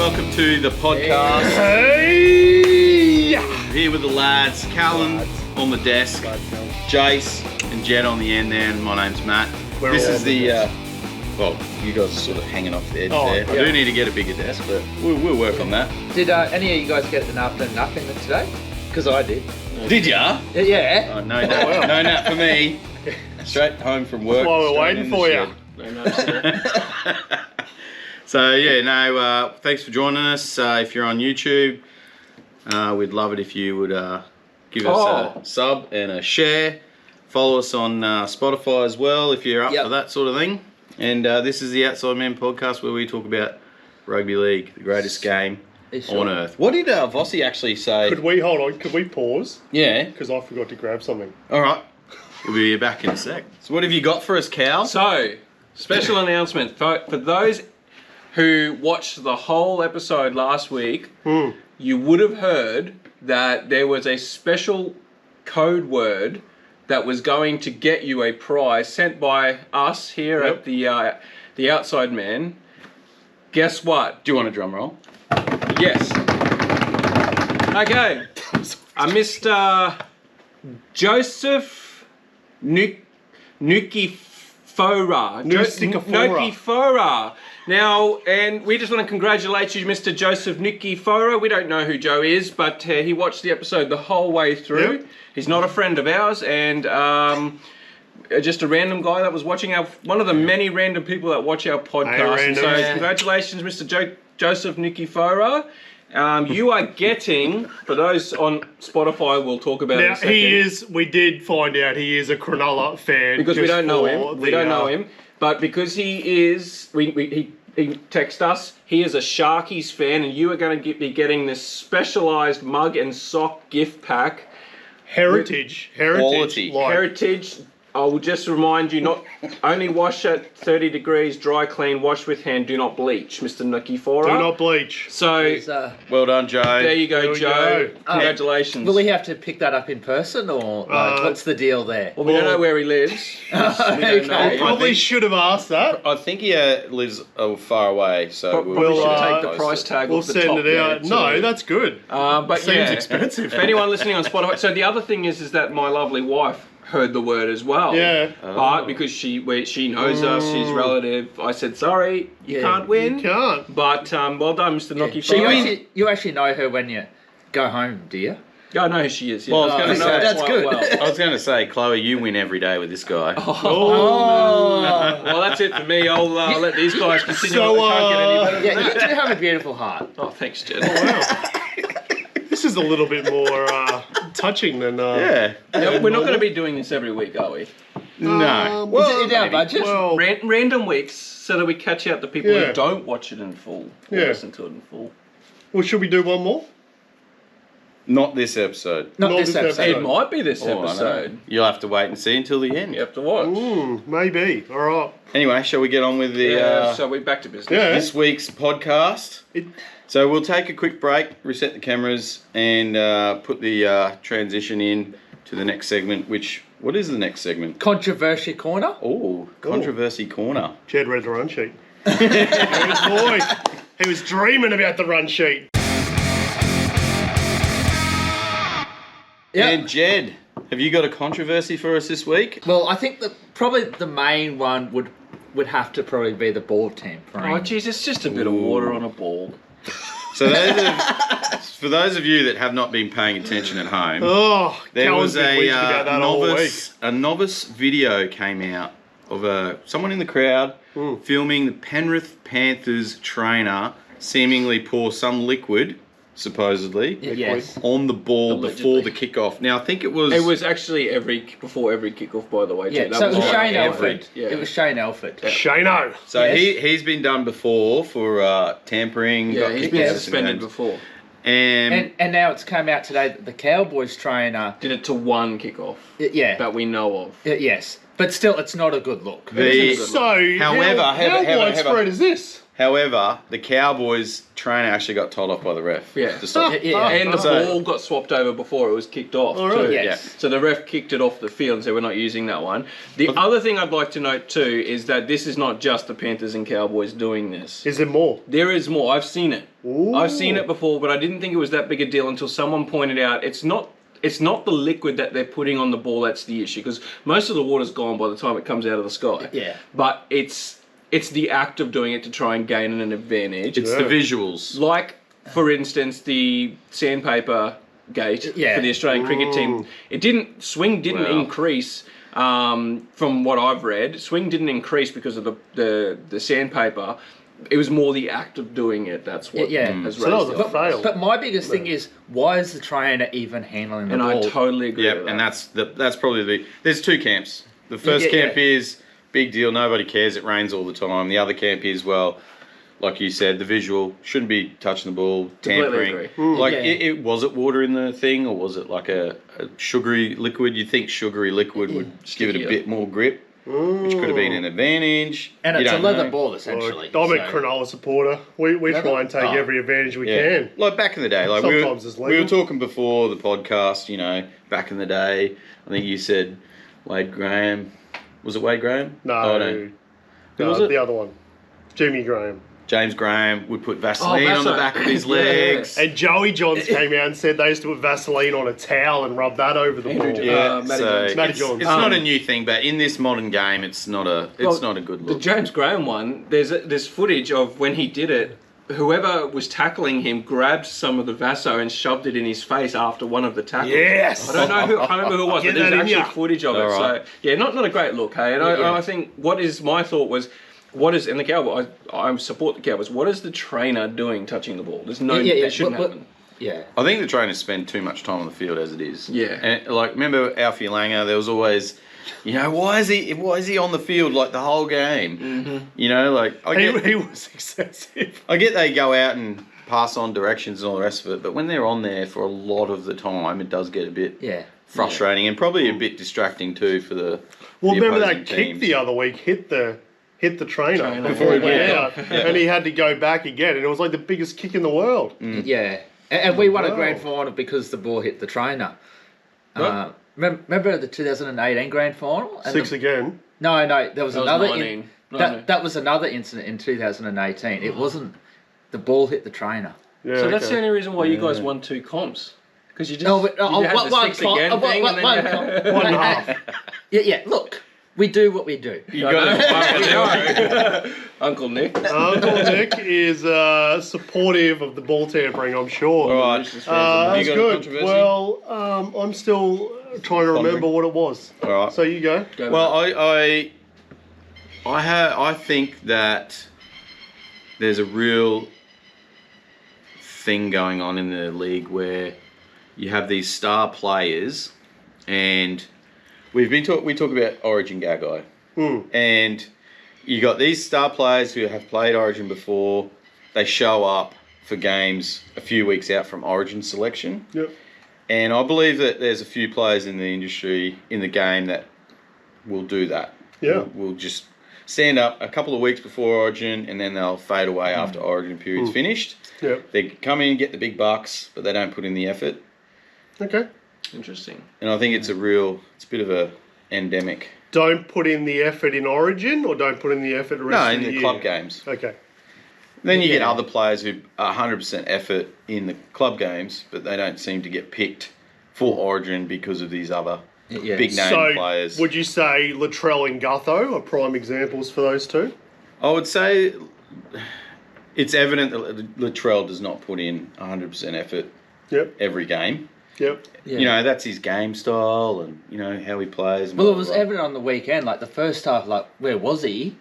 welcome to the podcast. Hey! Here with the lads, Callan on the desk, Jace and Jed on the end there, and my name's Matt. This is the, well, you guys are sort of hanging off the edge there. Yeah. I do need to get a bigger desk, but we'll work on that. Did any of you guys get an afternoon nap in today? Because I did. Did ya? Yeah. Oh, no nap, no nap for me. Straight home from work. That's why we're straight waiting in the for shed. you. So yeah, no, thanks for joining us. If you're on YouTube, we'd love it if you would give us a sub and a share. Follow us on Spotify as well if you're up for that sort of thing. And this is the Outside Man Podcast where we talk about rugby league, the greatest game on earth. What did Vossi actually say? Could we pause? Yeah. Because I forgot to grab something. All right. We'll be back in a sec. So what have you got for us, Cal? So, special announcement. For those who watched the whole episode last week, you would have heard that there was a special code word that was going to get you a prize sent by us here at the Outside Man. Guess what? Do you want a drum roll? Yes. Okay. Mr. Joseph Nukifora. Now, and we just want to congratulate you, Mr. Joseph Nukifora. We don't know who Joe is, but he watched the episode the whole way through. Yep. He's not a friend of ours, and just a random guy that was watching one of the many random people that watch our podcast. And so, congratulations, Mr. Joseph Nukifora. You are getting, for those on Spotify, we'll talk about it in a second. We did find out he is a Cronulla fan. Because we don't know him. We don't know him. But because he is, he texted us, he is a Sharkies fan, and you are going to be getting this specialised mug and sock gift pack. Heritage. Quality. Heritage. I will just remind you, not only wash at 30 degrees, dry clean, wash with hand, do not bleach, Mr. Nukifora. Do not bleach. So, well done, Joe. There you go, Joe. Congratulations. Will we have to pick that up in person, or what's the deal there? Well, we don't know where he lives. We don't know. I probably should have asked that. I think he lives far away, so we'll should take the price tag We'll off the send top it out. there, No, that's good. But Seems expensive. For anyone listening on Spotify, so the other thing is that my lovely wife heard the word as well. Yeah. But because she knows us, she's relative, I said, sorry, you can't win. You can't. But well done, Mr. Nukifora. You actually know her when you go home, do you? Yeah, I know who she is. Yeah. Well, I was going to say, that's good. Well. I was going to say, Chloe, you win every day with this guy. Well, that's it for me. I'll let these guys continue. So, Can't get any better than Yeah, that. you do have a beautiful heart. Oh, thanks, Jed. This is a little bit more touching than... Yeah. No, we're not going to be doing this every week, are we? No. Is it in our budget? Well, Random weeks, so that we catch out the people who don't watch it in full, or listen to it in full. well, should we do one more? Not this episode. Not this episode. It might be this Oh, I know. episode. You'll have to wait and see until the end. You have to watch. Maybe. All right. Anyway, shall we get on with the So we're back to business. Yeah. this week's podcast? So we'll take a quick break, reset the cameras, and put the transition in to the next segment, what is the next segment? Controversy corner. Oh, Controversy Corner. Jed read the run sheet. Good boy. He was dreaming about the run sheet. Yeah. And Jed, have you got a controversy for us this week? Well, I think probably the main one would have to probably be the ball tampering. Oh, jeez, it's just a bit of water on a ball. So for those of you that have not been paying attention at home, there Callan's was been wheezing about that all week. a novice video came out of someone in the crowd filming the Penrith Panthers trainer seemingly pour some liquid, supposedly, Yes. on the ball before the kickoff. Now I think it was actually before every kickoff, by the way. Yeah, too. so it was like Shane every- Alford. Yeah. It was Shane Alford. Shano. So Yes. he's been done before for tampering. Yeah, got he's kicked been out of some suspended games. before. And And now it's come out today that the Cowboys trainer, Did it to one kickoff yeah, that we know of. yes, But still, it's not a good look. So, However, how widespread is this? However, the Cowboys trainer actually got told off by the ref. Yeah. To stop. And the So- ball got swapped over before it was kicked off All right. too. Yes. So the ref kicked it off the field and said we're not using that one. The other thing I'd like to note too is that this is not just the Panthers and Cowboys doing this. Is there more? There is more. I've seen it. Ooh. I've seen it before, but I didn't think it was that big a deal until someone pointed out it's not the liquid that they're putting on the ball that's the issue, because most of the water's gone by the time it comes out of the sky. Yeah. But it's the act of doing it to try and gain an advantage. It's the visuals. Like, for instance, the sandpaper gate for the Australian cricket team. Swing didn't increase. From what I've read, swing didn't increase because of the sandpaper. It was more the act of doing it. That's what has raised So that was it. a fail. But my biggest thing is, why is the trainer even handling the And ball? I totally agree with Yeah, that. and that's probably there's two camps. The first camp is big deal, nobody cares, it rains all the time. The other camp is, well, like you said, the visual, shouldn't be touching the ball, tampering. Completely Like, was it water in the thing, or was it like a sugary liquid? You'd think sugary liquid would give it a Stickier. bit more grip, which could have been an advantage. And You it's a don't leather know. ball, essentially. I'm a so- Cronulla supporter. We try and take every advantage we can. Like back in the day, like Sometimes it's we were legal. talking before the podcast, back in the day, I think you said Wade Graham. Was it Wade Graham? No, Oh, no. Who was no, it? the other one. Jimmy Graham. James Graham would put Vaseline on the Vaseline. back of his Yeah. legs. And Joey Johns came out and said they used to put Vaseline on a towel and rub that over the ball. Yeah, Matty so Jones. Matty it's, Jones. it's not a new thing, but in this modern game, it's not a good The look. James Graham one, there's footage of when he did it. Whoever was tackling him grabbed some of the Vaso and shoved it in his face after one of the tackles. Yes! I don't know who. I can't remember who it was, Get but there's that in actually ya. footage of it. All right. So yeah, not a great look, hey. And I think my thought was, and the Cowboys, I support the Cowboys. What is the trainer doing touching the ball? There's no, that shouldn't happen. Yeah. I think the trainers spend too much time on the field as it is. Yeah. And like, remember Alfie Langer? There was always, why is he on the field like the whole game? Mm-hmm. Like He was excessive. I get they go out and pass on directions and all the rest of it, but when they're on there for a lot of the time, it does get a bit frustrating and probably a bit distracting too for the. Well, the remember opposing that kick teams. the other week hit the trainer Before he went went out, and he had to go back again, and it was like the biggest kick in the world. Yeah. And we won a Wow. grand final because the ball hit the trainer. Remember the 2018 grand final? And Six again. No, there was That was another. 19. That was another incident in 2018. It wasn't. The ball hit the trainer. Yeah, So that's okay. the only reason why you guys won 2 comps. Because you just No, but you had the one 6 comp- again thing, and then one you comp- One and a half. Yeah. Look, we do what we do. You got it. Uncle Nick. Uncle Nick is supportive of the ball tampering, I'm sure. All right. That's You got a good. controversy? Well, I'm still trying to remember what it was. All right. So you go. Well, I think that there's a real thing going on in the league where you have these star players, and we talk about Origin Gagai, and you got these star players who have played Origin before. They show up for games a few weeks out from Origin selection. Yep. And I believe that there's a few players in the industry, in the game, that will do that. Yeah. Will just stand up a couple of weeks before Origin, and then they'll fade away after Origin period's finished. Yep. They come in and get the big bucks, but they don't put in the effort. Okay. Interesting. And I think it's a bit of a endemic. Don't put in the effort in Origin, or don't put in the effort the rest No, of in the the year? club games. Okay. Then you get other players who are 100% effort in the club games, but they don't seem to get picked for Origin because of these other big name So, players. would you say Latrell and Gutho are prime examples for those two? I would say it's evident that Latrell does not put in 100% effort Yep. every game. Yep. Yeah. That's his game style and, how he plays. And Well, it blah, was blah, blah. evident on the weekend. Like the first half, where was he?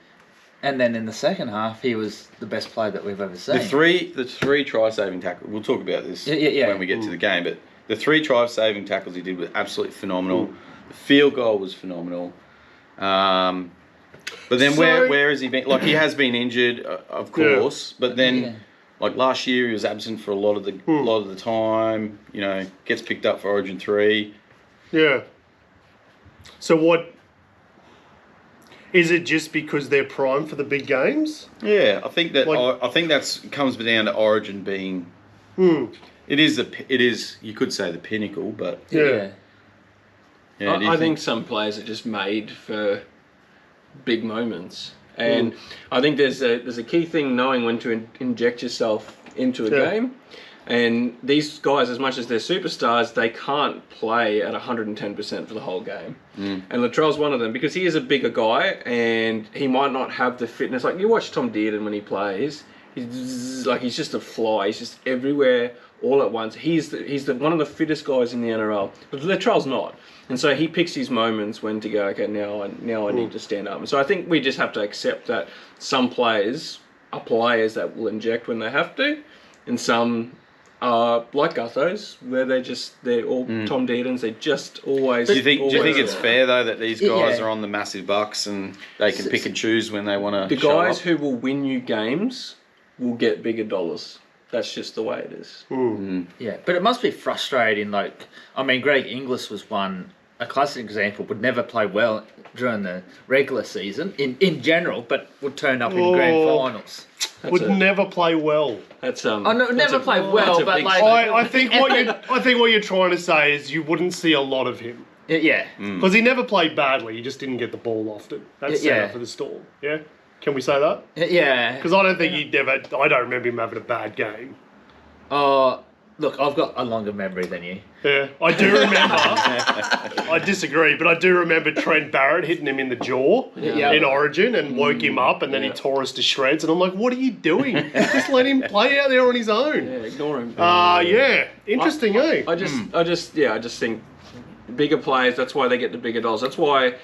And then in the second half, he was the best player that we've ever seen. The three try-saving tackles, we'll talk about this Yeah. when we get to the game, but the 3 try-saving tackles he did were absolutely phenomenal. The field goal was phenomenal. But then where has he been? Like, he has been injured, of course, but then like last year he was absent for a lot of the time, gets picked up for Origin 3. Yeah. So what Is it just because they're primed for the big games? Yeah, I think that Like- I think that's comes down to Origin being. It is you could say the pinnacle, but Yeah. yeah, do you I think some players are just made for big moments, and I think there's a key thing knowing when to inject yourself into a game. And these guys, as much as they're superstars, they can't play at 110% for the whole game. And Latrell's one of them because he is a bigger guy and he might not have the fitness. Like you watch Tom Dearden when he plays, he's just a fly. He's just everywhere all at once. He's one of the fittest guys in the NRL, but Latrell's not. And so he picks his moments when to go. Okay, now I need to stand up. And so I think we just have to accept that some players are players that will inject when they have to, and some are like Gutho's, where they're all Tom Deardens. They just always. Do you think it's there. fair though that these guys Yeah. are on the massive bucks and they can pick and choose when they want to? The guys who will win you games will get bigger dollars. That's just the way it is. Yeah, but it must be frustrating. Like, I mean, Greg Inglis was a classic example. Would never play well during the regular season in general, but would turn up in grand finals. Would never play well. That's I know, never played well, but like, I think what you're trying to say is you wouldn't see a lot of him yeah, because he never played badly. He just didn't get the ball often. That's set Yeah. up for the Storm. Yeah, can we say that? yeah. Because I don't think he'd ever. I don't remember him having a bad game. Look, I've got a longer memory than you. Yeah, I do remember. I disagree, but I do remember Trent Barrett hitting him in the jaw Yeah. in Origin and woke him up, and then he tore us to shreds. And I'm like, "What are you doing? Just let him play out there on his own." Yeah, ignore him. Yeah, interesting, eh? I just think bigger players. That's why they get the bigger dollars. That's why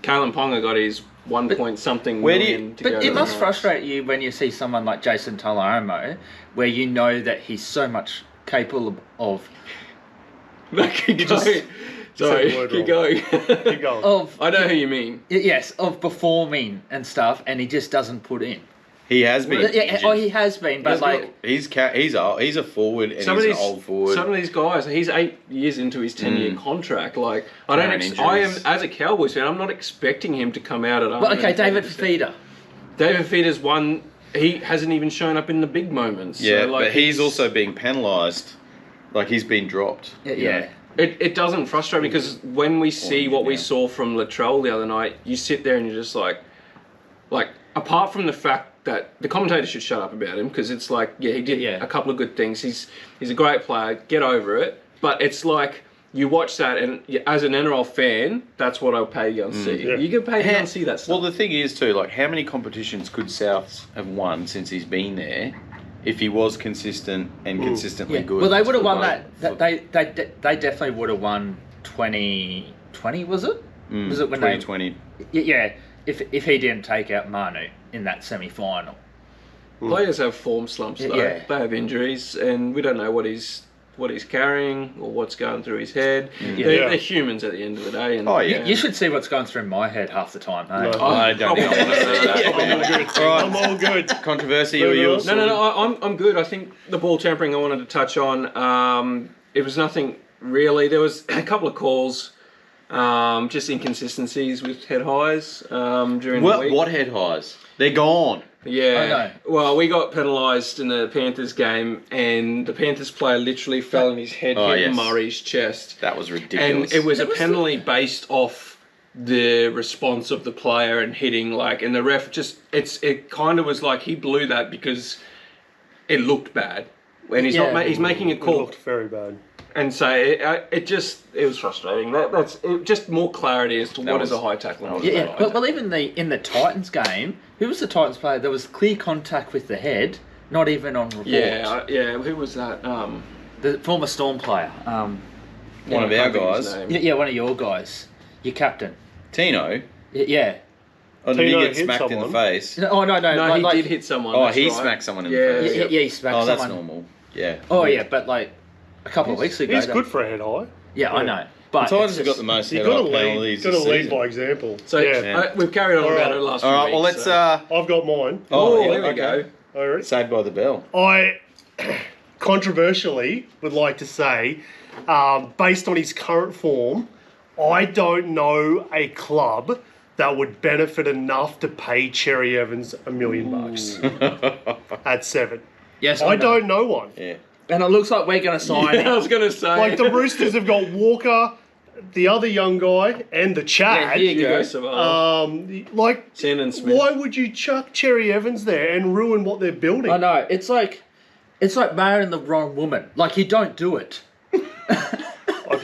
Kalen Ponga got his 1 point something Where do you- million to go But to it must the frustrate you when you see someone like Jason Talaomo, where you know that he's so much capable of Keep just going. Sorry, said the word keep wrong. going. Keep going. of I know who you mean. yes, of performing and stuff, and he just doesn't put in. He has been. Yeah, injured. he has been, but He's like, He's a forward and Some of he's these an old forward. Some of these guys, he's 8 years into his 10-year contract. Like I Carrying am injuries. as a Cowboys fan, I'm not expecting him to come out at. well, okay, 110%. David Fifita. David Feeder's one. He hasn't even shown up in the big moments. Yeah, so, like, but he's also being penalised. Like he's been dropped. Yeah. It doesn't frustrate me because when we see what we yeah. saw from Latrell the other night, you sit there and you're just like apart from the fact that the commentators should shut up about him because it's like, yeah, he did a couple of good things. He's a great player. Get over it. But it's like you watch that and as an NRL fan, that's what I'll pay you to see. Yeah. You can pay to go and see that stuff. Well, the thing is too, like how many competitions could Souths have won since he's been there? If he was consistent and consistently Yeah. good. Well, they would have won for- they definitely would have won 2020, was it? Was it when 2020? Yeah. If he didn't take out Manu in that semi-final. Players have form slumps though. Yeah. They have injuries and we don't know what he's carrying or what's going through his head. They're humans at the end of the day. And, Oh, yeah. You should see what's going through my head half the time. Hey? No. I don't think I want to see that. I'm all good. All right. I'm all good. Controversy or yours? No, I'm good. I think the ball tampering I wanted to touch on, it was nothing really. There was a couple of calls, just inconsistencies with head highs during the week. What head highs? They're gone. Yeah. Well, we got penalised in the Panthers game, and the Panthers player literally fell on his head, hit Murray's chest. That was ridiculous. And it was a penalty based off the response of the player and hitting, and the ref it kind of was like he blew that because it looked bad. And he's he's making a It call. looked very bad. And so it was frustrating. That's just more clarity as to what is a high tackle and what is a high tackle. Well, even in the Titans game, who was the Titans player? There was clear contact with the head, not even on report. Yeah. Who was that? The former Storm player. One of our guys. Yeah, one of your guys. Your captain. Tino. Yeah. Oh, did he Tino get hit smacked in someone. the face? No, no. No, he like, did hit someone. Oh, that's he right. smacked someone in Yeah. the face. Yeah, he smacked Oh, that's someone. normal. Yeah. Oh, yeah, but a couple of weeks ago. He's good for a head high. Yeah, I know. But The Titans it's have got the most You've head got high to penalties lead. Got this to lead season. by example. So yeah. we've carried on All about right. it last All right, week. well, let's... I've got mine. Oh, yeah, there we okay. go. All right. Saved by the bell. I controversially would like to say, based on his current form, I don't know a club that would benefit enough to pay Cherry Evans $1 million at 7? Yes, I don't know one. Yeah. And it looks like we're going to sign I him. was going to say. Like the Roosters have got Walker, the other young guy, and the Chad. here you Hugo go. Savard, Like, Shannon Smith. why would you chuck Cherry Evans there and ruin what they're building? I know. It's like marrying the wrong woman. Like, you don't do it. But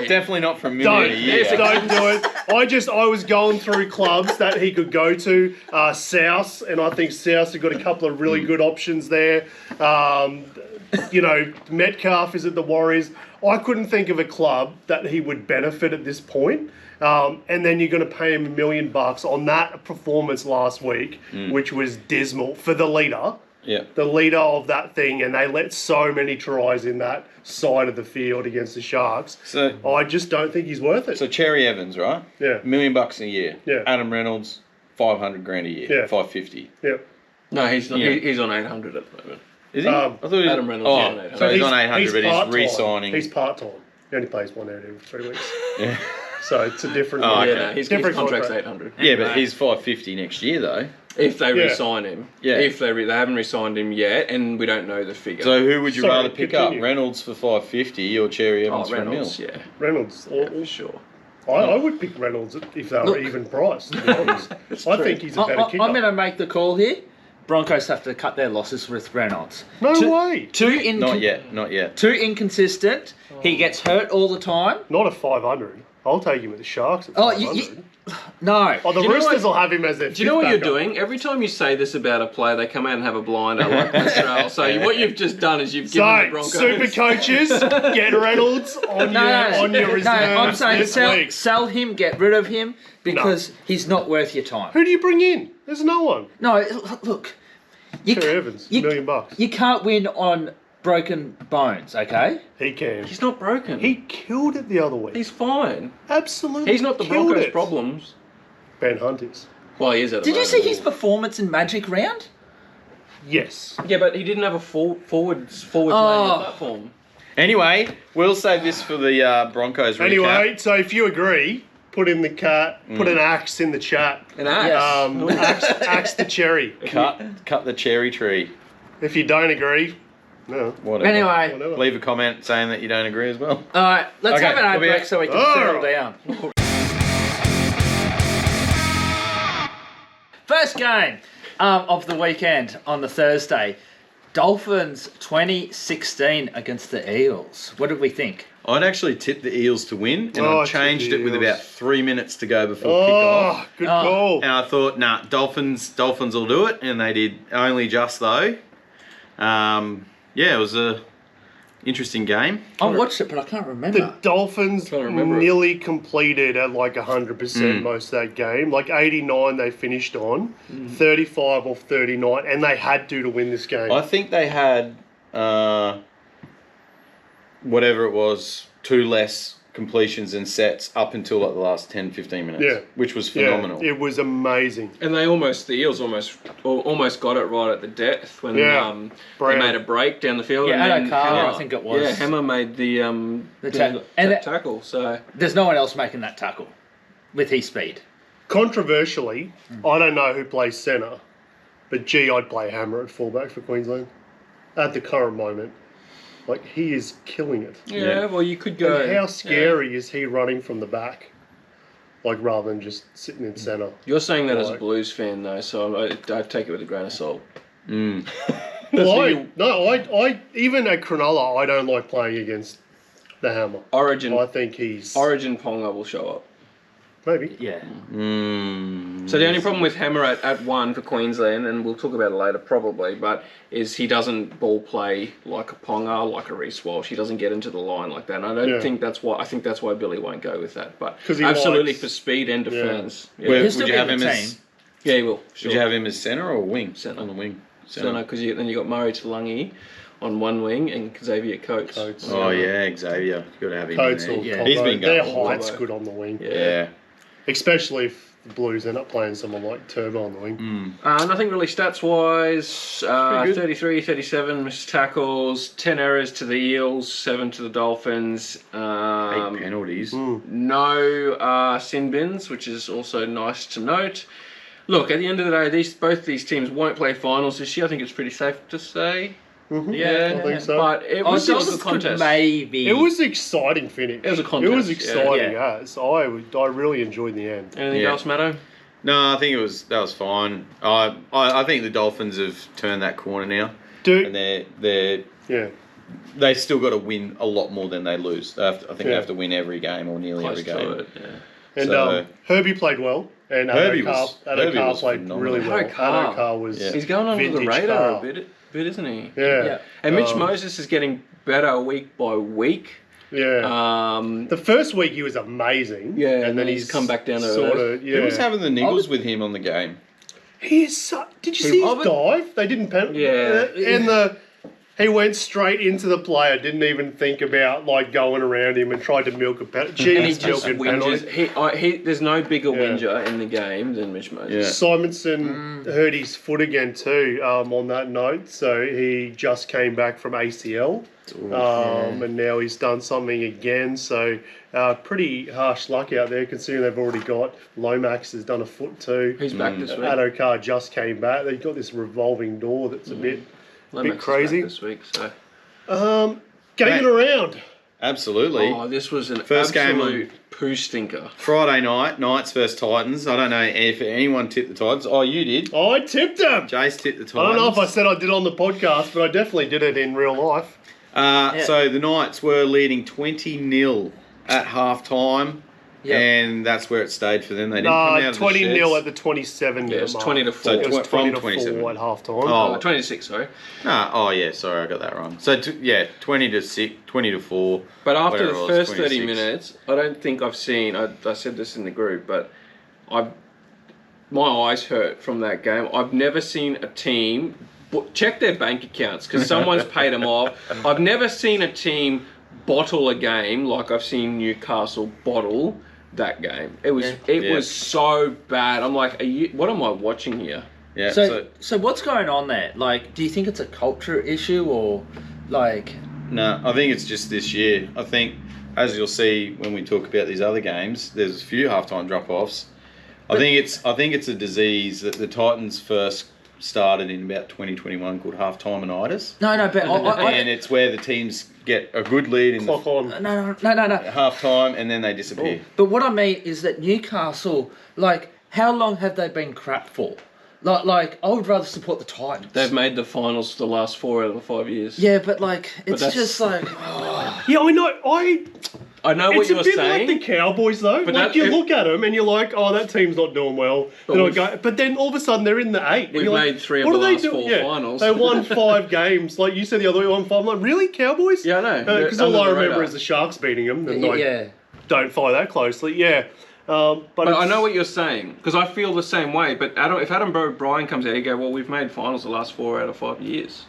definitely not for $1 million a year. Don't do it. I was going through clubs that he could go to. South, and I think South have got a couple of really good options there. Metcalf is at the Warriors. I couldn't think of a club that he would benefit at this point. And then you're going to pay him $1 million on that performance last week, which was dismal for the leader. Yeah. The leader of that thing, and they let so many tries in that side of the field against the Sharks. So I just don't think he's worth it. So Cherry Evans, right? Yeah. $1 million a year. Yeah. Adam Reynolds, $500,000 a year. Yeah. $550,000. Yep. No, he's not. Yeah. He's on 800 at the moment. Is he? I thought he was Adam Reynolds is on 800. So he's on 800, but he's part-time. re-signing. He's part-time. He only plays one out every 3 weeks. Yeah. So it's a different... Oh, okay. Yeah, no, his Different contract's contract. 800. Yeah, but he's $550 next year though. If they Yeah. re-sign him. Yeah. If they haven't re-signed him yet, and we don't know the figure. So who would you Sorry, rather pick continue. up? Reynolds for $550 or Cherry Evans for $1 Reynolds, million? yeah. Reynolds. For sure. I would pick Reynolds if they were even priced, to be honest. I think he's a better kicker. I'm going to make the call here. Broncos have to cut their losses with Reynolds. No way. Not yet. Too inconsistent. He gets hurt all the time. Not a 500. I'll take him with the Sharks at Oh, 500. No. Oh, the Do you know Roosters what- will have him as their Do you know what you're fifth backup. doing? Every time you say this about a player, they come out and have a blinder like Australia. So what you've just done is you've given the So, Broncos... super coaches, get Reynolds on your reserves I'm saying this week. sell him, get rid of him, because he's not worth your time. Who do you bring in? There's no one. No, look. Cherry Evans, $1 million. You can't win on broken bones, okay? He can. He's not broken. He killed it the other week. He's fine. Absolutely He's not the killed Broncos' it. problems. Ben Hunt is. Well, he is at the Did you moment. see his performance in Magic Round? Yes. Yeah, but he didn't have a forwards Oh. mania platform. Anyway, we'll save this for the Broncos recap. Anyway, so if you agree, put in the cat, put an axe in the chat. An axe. Axe the cherry. Cut the cherry tree. If you don't agree, no. Whatever. Anyway, Whatever. Leave a comment saying that you don't agree as well. alright, let's Okay, have an ad we'll be break back. so we can Oh. settle down. First game of the weekend on the Thursday. Dolphins 2016 against the Eels. What did we think? I'd actually tipped the Eels to win, and Oh, I changed it with Eels. about 3 minutes to go before Oh, kickoff. good call. And I thought, nah, Dolphins will do it, and they did only just though. It was a interesting game. I watched it, but I can't remember. The Dolphins Trying to remember it. nearly completed at like 100% most of that game. Like 89 they finished on, 35 off 39, and they had to win this game. I think they had whatever it was, 2 less completions and sets up until like the last 10-15 minutes, Yeah. which was phenomenal. Yeah, it was amazing. And the Eels almost got it right at the death when Yeah. they Brown. made a break down the field. Yeah, and Anna then Carter, Hammer- I think it was. Yeah, Hammer made the tackle. And that- tackle. So There's no one else making that tackle with his speed. Controversially, I don't know who plays centre, but gee, I'd play Hammer at fullback for Queensland at the current moment. Like, he is killing it. yeah, well you could go. And how scary is he running from the back? Like, rather than just sitting in centre. You're saying that as a Like- Blues fan though, so I take it with a grain of salt. Well, I even at Cronulla, I don't like playing against the Hammer. Origin I think he's Ponga will show up. maybe. Yeah. So the only problem with Hammer at 1 for Queensland, and we'll talk about it later probably, but is he doesn't ball play like a Ponga, like a Reece Walsh. He doesn't get into the line like that. And I don't Yeah. think that's why. I think that's why Billy won't go with that. But 'Cause he absolutely likes- for speed and defence. Yeah, Where- He'll would still you be have in him the as? team. yeah, he will. Sure. Would you have him as centre or wing? Centre. On the wing. So no, because then you got Murray Talangi on one wing and Xavier Coates. Coates. Oh yeah, Xavier. You've got to have him. Coates in or there. Yeah. He's been Their going all height's over. good on the wing. Yeah. Yeah. Especially if the Blues end up playing someone like Turbo on the wing. Nothing really stats-wise. Pretty good. 33, 37 missed tackles, 10 errors to the Eels, 7 to the Dolphins. 8 penalties. No sin bins, which is also nice to note. Look, at the end of the day, both these teams won't play finals this year. I think it's pretty safe to say. Yeah, I think so. But it was still a Dolphins good contest. maybe. It was an exciting finish. It was a contest, It was exciting, yeah. as I really enjoyed the end. Anything Yeah. else, Matto? No, I think that was fine. I think the Dolphins have turned that corner now, and they still got to win a lot more than they lose. They have to win every game or nearly Close every to game. it, yeah. And So- Herbie played well, and Herbie Addo was Carr played phenomenal. really well. Addo Carr. Addo Carr was Yeah. He's going under the vintage radar Carr. a bit, isn't he? Yeah. And Mitch Moses is getting better week by week. Yeah. The first week he was amazing. Yeah, and then he's come back down to sort earth. of. Yeah. Who was having the niggles with him on the game? He is. Did you see his dive? They didn't pen. Yeah. And he went straight into the player. Didn't even think about going around him and tried to milk a penalty. And he Jeez, just milking penalties. whinges. There's no bigger whinger in the game than Mitch Moses. Yeah. Simonson hurt his foot again too. On that note, so he just came back from ACL, and now he's done something again. So pretty harsh luck out there, considering they've already got Lomax has done a foot too. He's back this week. Addo Carr just came back. They've got this revolving door that's a bit Lomax is crazy. back this week, so. Gaming around. Absolutely. Oh, this was an First game absolute poo stinker. Friday night, Knights versus Titans. I don't know if anyone tipped the Titans. Oh, you did. I tipped them. Jace tipped the Titans. I don't know if I said I did on the podcast, but I definitely did it in real life. So the Knights were leading 20-0 at half time, and that's where it stayed for them. They didn't come out of the 20-0 sheds. at the 27 Yeah, it's mark. 20 to 4. It was So 20 from to 27. 4 at half time. Oh, 26, sorry. Sorry, I got that wrong. So 20 to 6, 20 to 4. But after whatever the it was, first 30 26. minutes, I don't think I've seen. I said this in the group, but my eyes hurt from that game. I've never seen a team check their bank accounts because someone's paid them off. I've never seen a team bottle a game like I've seen Newcastle bottle that game. It was so bad. I'm like, what am I watching here? Yeah. So what's going on there? Like, do you think it's a culture issue or like? No, I think it's just this year. I think, as you'll see when we talk about these other games, there's a few halftime drop-offs. I think it's a disease that the Titans first started in about 2021 called half-time-initis. No, but and it's where the teams get a good lead in Clock on. No. half-time and then they disappear. But what I mean is that Newcastle, like, how long have they been crap for? Like, I would rather support the Titans. They've made the finals for the last 4 out of the 5 years. Yeah, but like, it's that's- just like. Yeah, I know. I know what It's a you're bit saying. like the Cowboys, though. But Like, you look at them and you're like, oh, that team's not doing well. But then all of a sudden they're in the 8. And We've you're made like, 3 of what the are they last doing? 4 finals. They won 5 games. Like you said the other week, won 5. I'm like, really, Cowboys? Yeah, I know. Because They're all I under the remember radar. is the Sharks beating them. And Yeah. don't follow that closely. Yeah. But But I it's- know what you're saying because I feel the same way. But if Adam O'Brien comes out, you go, well, we've made finals the last 4 out of 5 years.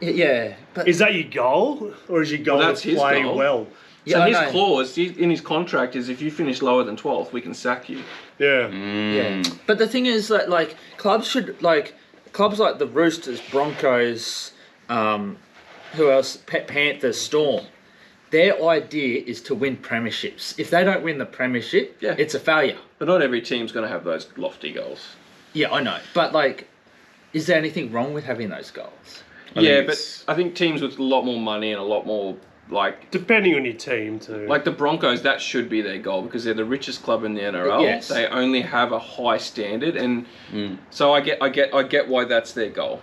Yeah, but Is that your goal? Or is your goal Well, that's to his play goal. well? So I his know. clause in his contract is if you finish lower than 12th, we can sack you. Yeah. Yeah, but the thing is that like clubs like the Roosters, Broncos, who else? Panthers, Storm. Their idea is to win premierships. If they don't win the premiership, it's a failure. But not every team's going to have those lofty goals. Yeah, I know. But like, is there anything wrong with having those goals? But I think teams with a lot more money and a lot more like Depending on your team, too. the Broncos, that should be their goal because they're the richest club in the NRL. Yes. They only have a high standard, and so I get why that's their goal.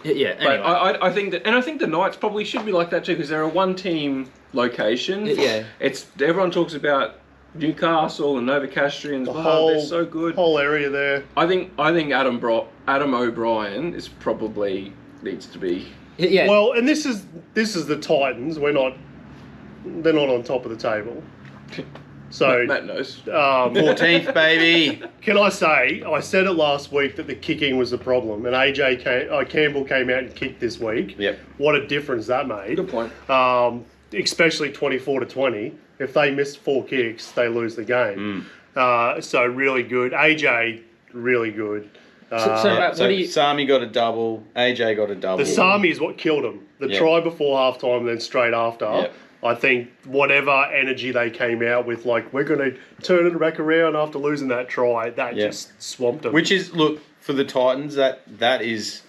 Yeah. But Anyway. I think I think the Knights probably should be like that too because they're a one-team location. Yeah. Everyone talks about Newcastle and Novocastrians. They're so good. Whole area there. I think Adam O'Brien is probably needs to be. Yeah. Well, and this is the Titans. They're not on top of the table. So Matt knows. 14th, baby. can I say I said it last week that the kicking was the problem, and Campbell came out and kicked this week. Yep. What a difference that made. Good point. Especially 24-20. If they miss 4 kicks, they lose the game. So really good. AJ, really good. Matt, So what do you? Sami got a double. AJ got a double. The Sami is what killed him. The try before halftime, then straight after. Yep. I think whatever energy they came out with, like, we're going to turn it back around after losing that try, that just swamped them. Which is, look, for the Titans, that is...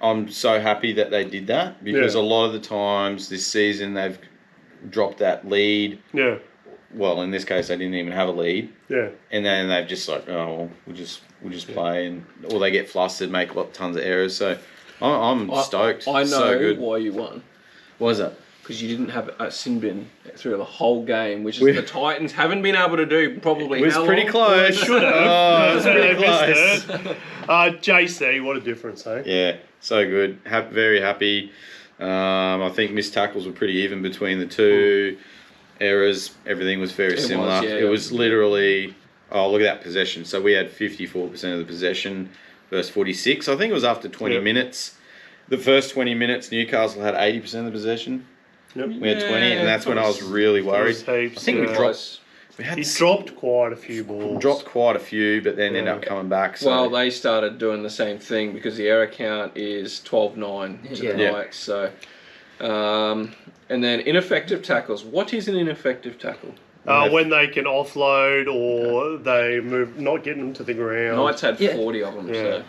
I'm so happy that they did that because a lot of the times this season they've dropped that lead. Yeah. Well, in this case, they didn't even have a lead. Yeah. And then they've just like, oh, we'll just play, or they get flustered, make tons of errors. So I'm stoked. I know so good. why you won. What is that? Because you didn't have a sin bin through the whole game, which is the Titans haven't been able to do probably. It was pretty close. Should have. Oh, it was pretty Missed close. it. JC, what a difference, eh? Yeah, so good. Very happy. I think missed tackles were pretty even between the two. Errors, everything was very similar. It was literally, look at that possession. So we had 54% of the possession versus 46. I think it was after 20 minutes. The first 20 minutes, Newcastle had 80% of the possession. Yep. We had 20, and that's when I was really worried. I think we dropped. He dropped quite a few balls. Dropped quite a few, but then ended up coming back. So. Well, they started doing the same thing because the error count is 12-9 tonight. So, and then ineffective tackles. What is an ineffective tackle? When they can offload or they move, not getting them to the ground. Knights had 40 of them. So.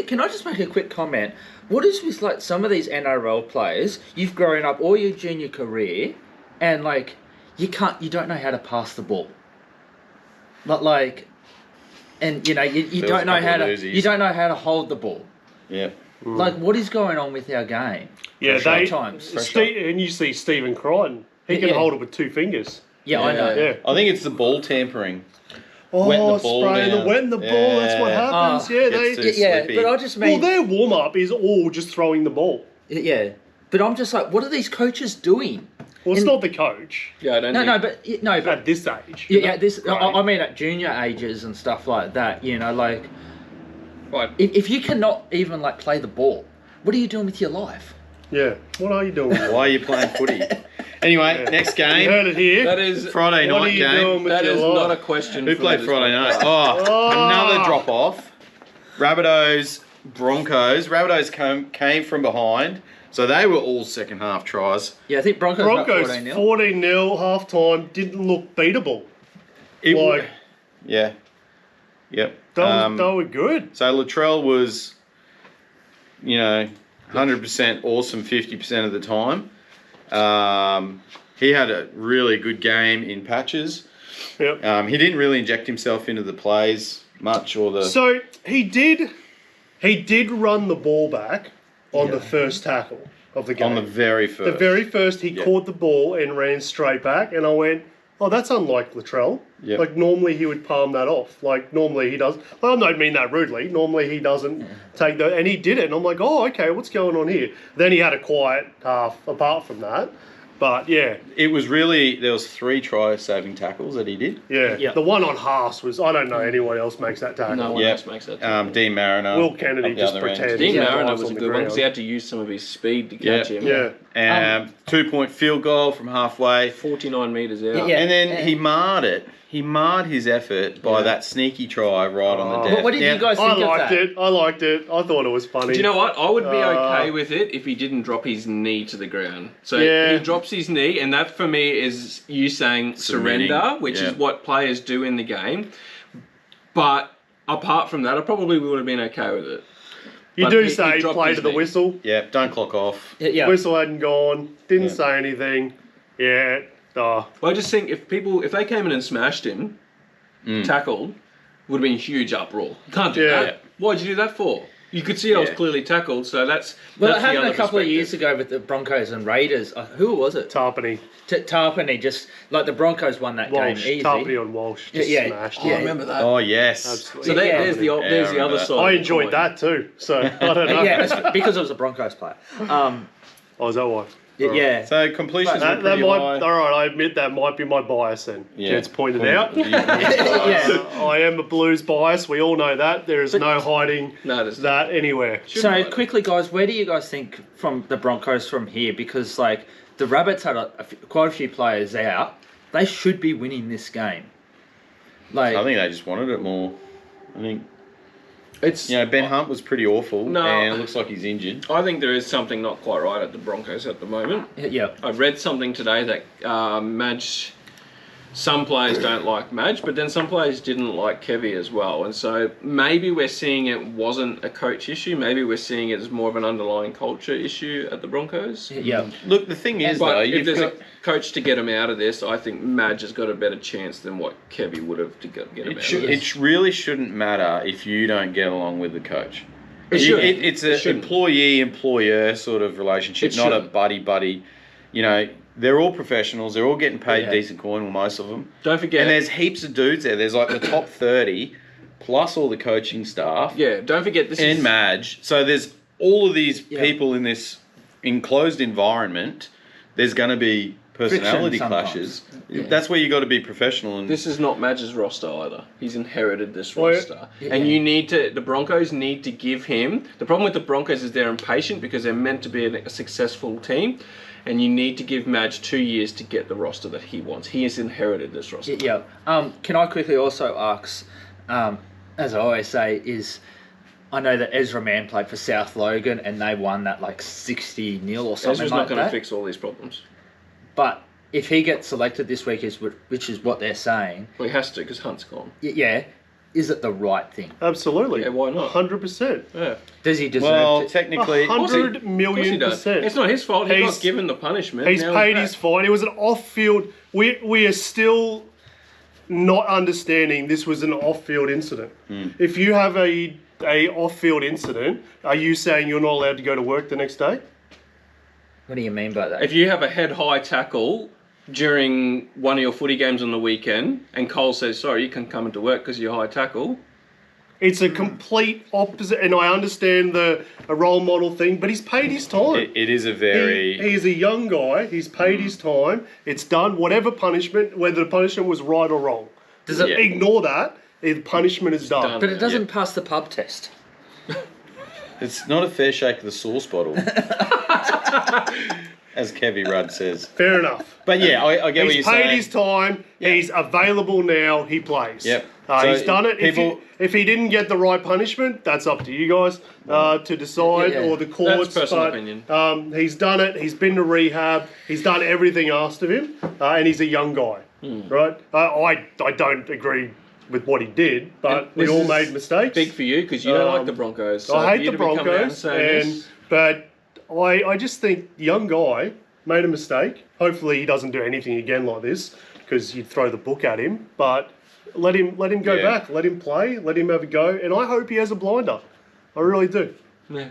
Can I just make a quick comment? What is with like some of these NRL players? You've grown up all your junior career, and like you don't know how to pass the ball. And you don't know how to hold the ball. Yeah. Like what is going on with our game? Yeah, sometimes. And you see Stephen Crichton. He can hold it with 2 fingers. Yeah, I know. Yeah. I think it's the ball tampering. Wetting the ball. That's what happens. But I just mean. Well, their warm up is all just throwing the ball. Yeah, but I'm just like, what are these coaches doing? Well, it's not the coach. Yeah, I don't. But at this age. I mean at junior ages and stuff like that. Like, right. If you cannot even like play the ball, what are you doing with your life? Yeah, what are you doing? Why are you playing footy? Anyway, next game. You heard it here. That is Friday night game. That is not a question. Who played Friday night? Another drop off. Rabbitohs, Broncos. Rabbitohs came from behind, so they were all second half tries. Yeah, I think Broncos 14-0 half time didn't look beatable. Yep. They were good. So Latrell was, 100% awesome 50% of the time. He had a really good game in patches. Yep. He didn't really inject himself into the plays much So he did run the ball back on the first tackle of the game. On the very first. The very first, he caught the ball and ran straight back, and I went, oh, that's unlike Latrell. Yep. Like, normally he would palm that off. Like, normally he does. Well, I don't mean that rudely. Normally he doesn't take that. And he did it. And I'm like, oh, okay, what's going on here? Then he had a quiet half apart from that. But, yeah. It was really, there was 3 try-saving tackles that he did. Yeah. Yep. The one on Haas was, I don't know anyone else makes that tackle. No one else makes that. Dean Mariner. Will Kennedy just pretended. Dean Mariner was a good one because he had to use some of his speed to catch him. Yeah. 2-point field goal from halfway. 49 metres out. Yeah. And then he marred it. He marred his effort by that sneaky try right on the death. What did you guys think of that? I liked it. I thought it was funny. Do you know what? I would be okay with it if he didn't drop his knee to the ground. So he drops his knee, and that for me is you saying surrender, which is what players do in the game. But apart from that, I probably would have been okay with it. You do say play to the whistle. Yeah, don't clock off. Yeah. Whistle hadn't gone. Didn't say anything. Yeah. Well, I just think if they came in and smashed him, tackled, would have been a huge uproar. You can't do that. Why'd you do that for? You could see I was clearly tackled, so that's. Well, that's it happened a couple of years ago with the Broncos and Raiders. Who was it? Tarpany. Tarpany, just like the Broncos won that game easy. Tarpany on Walsh. Just smashed. I remember that. Oh, yes. Absolutely. So there's the other side. I enjoyed that too, so I don't know. Yeah, because it was a Broncos player. Oh, is that why? Yeah. So completions were That pretty might, high. all right, I admit that might be my bias then. Yeah. Jed's pointed out. Yeah. I am a Blues bias. We all know that. There is no hiding that anywhere. So quickly, guys, where do you guys think from the Broncos from here? Because like the Rabbits had quite a few players out. They should be winning this game. Like, I think they just wanted it more. I think, It's Ben Hunt was pretty awful, No. and it looks like he's injured. I think there is something not quite right at the Broncos at the moment. yeah. I read something today that Madge. Some players don't like Madge, but then some players didn't like Kevy as well. And so maybe we're seeing it wasn't a coach issue. Maybe we're seeing it as more of an underlying culture issue at the Broncos. Yeah. Look, the thing is, though, But if you've there's got... a coach to get him out of this, I think Madge has got a better chance than what Kevy would have to get him out of this. It really shouldn't matter if you don't get along with the coach. It shouldn't. It's an It shouldn't. employee-employer sort of relationship, It not a shouldn't. buddy-buddy. You know, they're all professionals. They're all getting paid Yeah. decent coin, well, most of them. Don't forget. And there's heaps of dudes there. There's like the top 30, plus all the coaching staff, Yeah, don't forget this and is... Madge. So there's all of these Yeah. people in this enclosed environment. There's going to be personality Friction clashes. sometimes. Yeah. That's where you got to be professional. And This is not Madge's roster either. He's inherited this Well, roster. yeah. And you need to, the Broncos need to give him, the problem with the Broncos is they're impatient because they're meant to be a successful team. And you need to give Madge 2 years to get the roster that he wants. He has inherited this roster. Yeah. Can I quickly also ask, as I always say, is I know that Ezra Mann played for South Logan and they won that like 60-0 or something Ezra's like not going to that. fix all these problems. But if he gets selected this week, which is what they're saying, Well, he has to because Hunt's gone. yeah, is it the right thing? Absolutely. Yeah, why not? 100%. Yeah. Does he deserve well, to? technically, 100 Of course million he does. percent. It's not his fault. He He's- got given the punishment. He's Now paid back. his fine. It was an off-field. We are still not understanding this was an off-field incident. If you have a off-field incident, are you saying you're not allowed to go to work the next day? What do you mean by that? If you have a head-high tackle during one of your footy games on the weekend and Cole says, sorry, you can come into work because you're high tackle, It's a complete opposite, and I understand a role model thing, but he's paid his time. it is a very... He's a young guy. He's paid his time. It's done. Whatever punishment, whether the punishment was right or wrong, Does it? Yeah. ignore that. The punishment is done. done. But it doesn't pass the pub test. It's not a fair shake of the sauce bottle. As Kevy Rudd says. Fair enough. But yeah, I get what you're He's paid saying. his time. He's available now. He plays. Yep. So He's done it. people- If he didn't get the right punishment, that's up to you guys to decide, Yeah. or the courts. That's personal but, opinion. He's done it. He's been to rehab. He's done everything asked of him, and he's a young guy, right? I don't agree with what he did, but And we this all is made mistakes. big for you because you don't like the Broncos. So I for you hate the to be coming out and Broncos, saying this- but I just think young guy made a mistake. Hopefully he doesn't do anything again like this, because you'd throw the book at him. But let him go Yeah. back, let him play, let him have a go, and I hope he has a blinder. I really do. Yeah,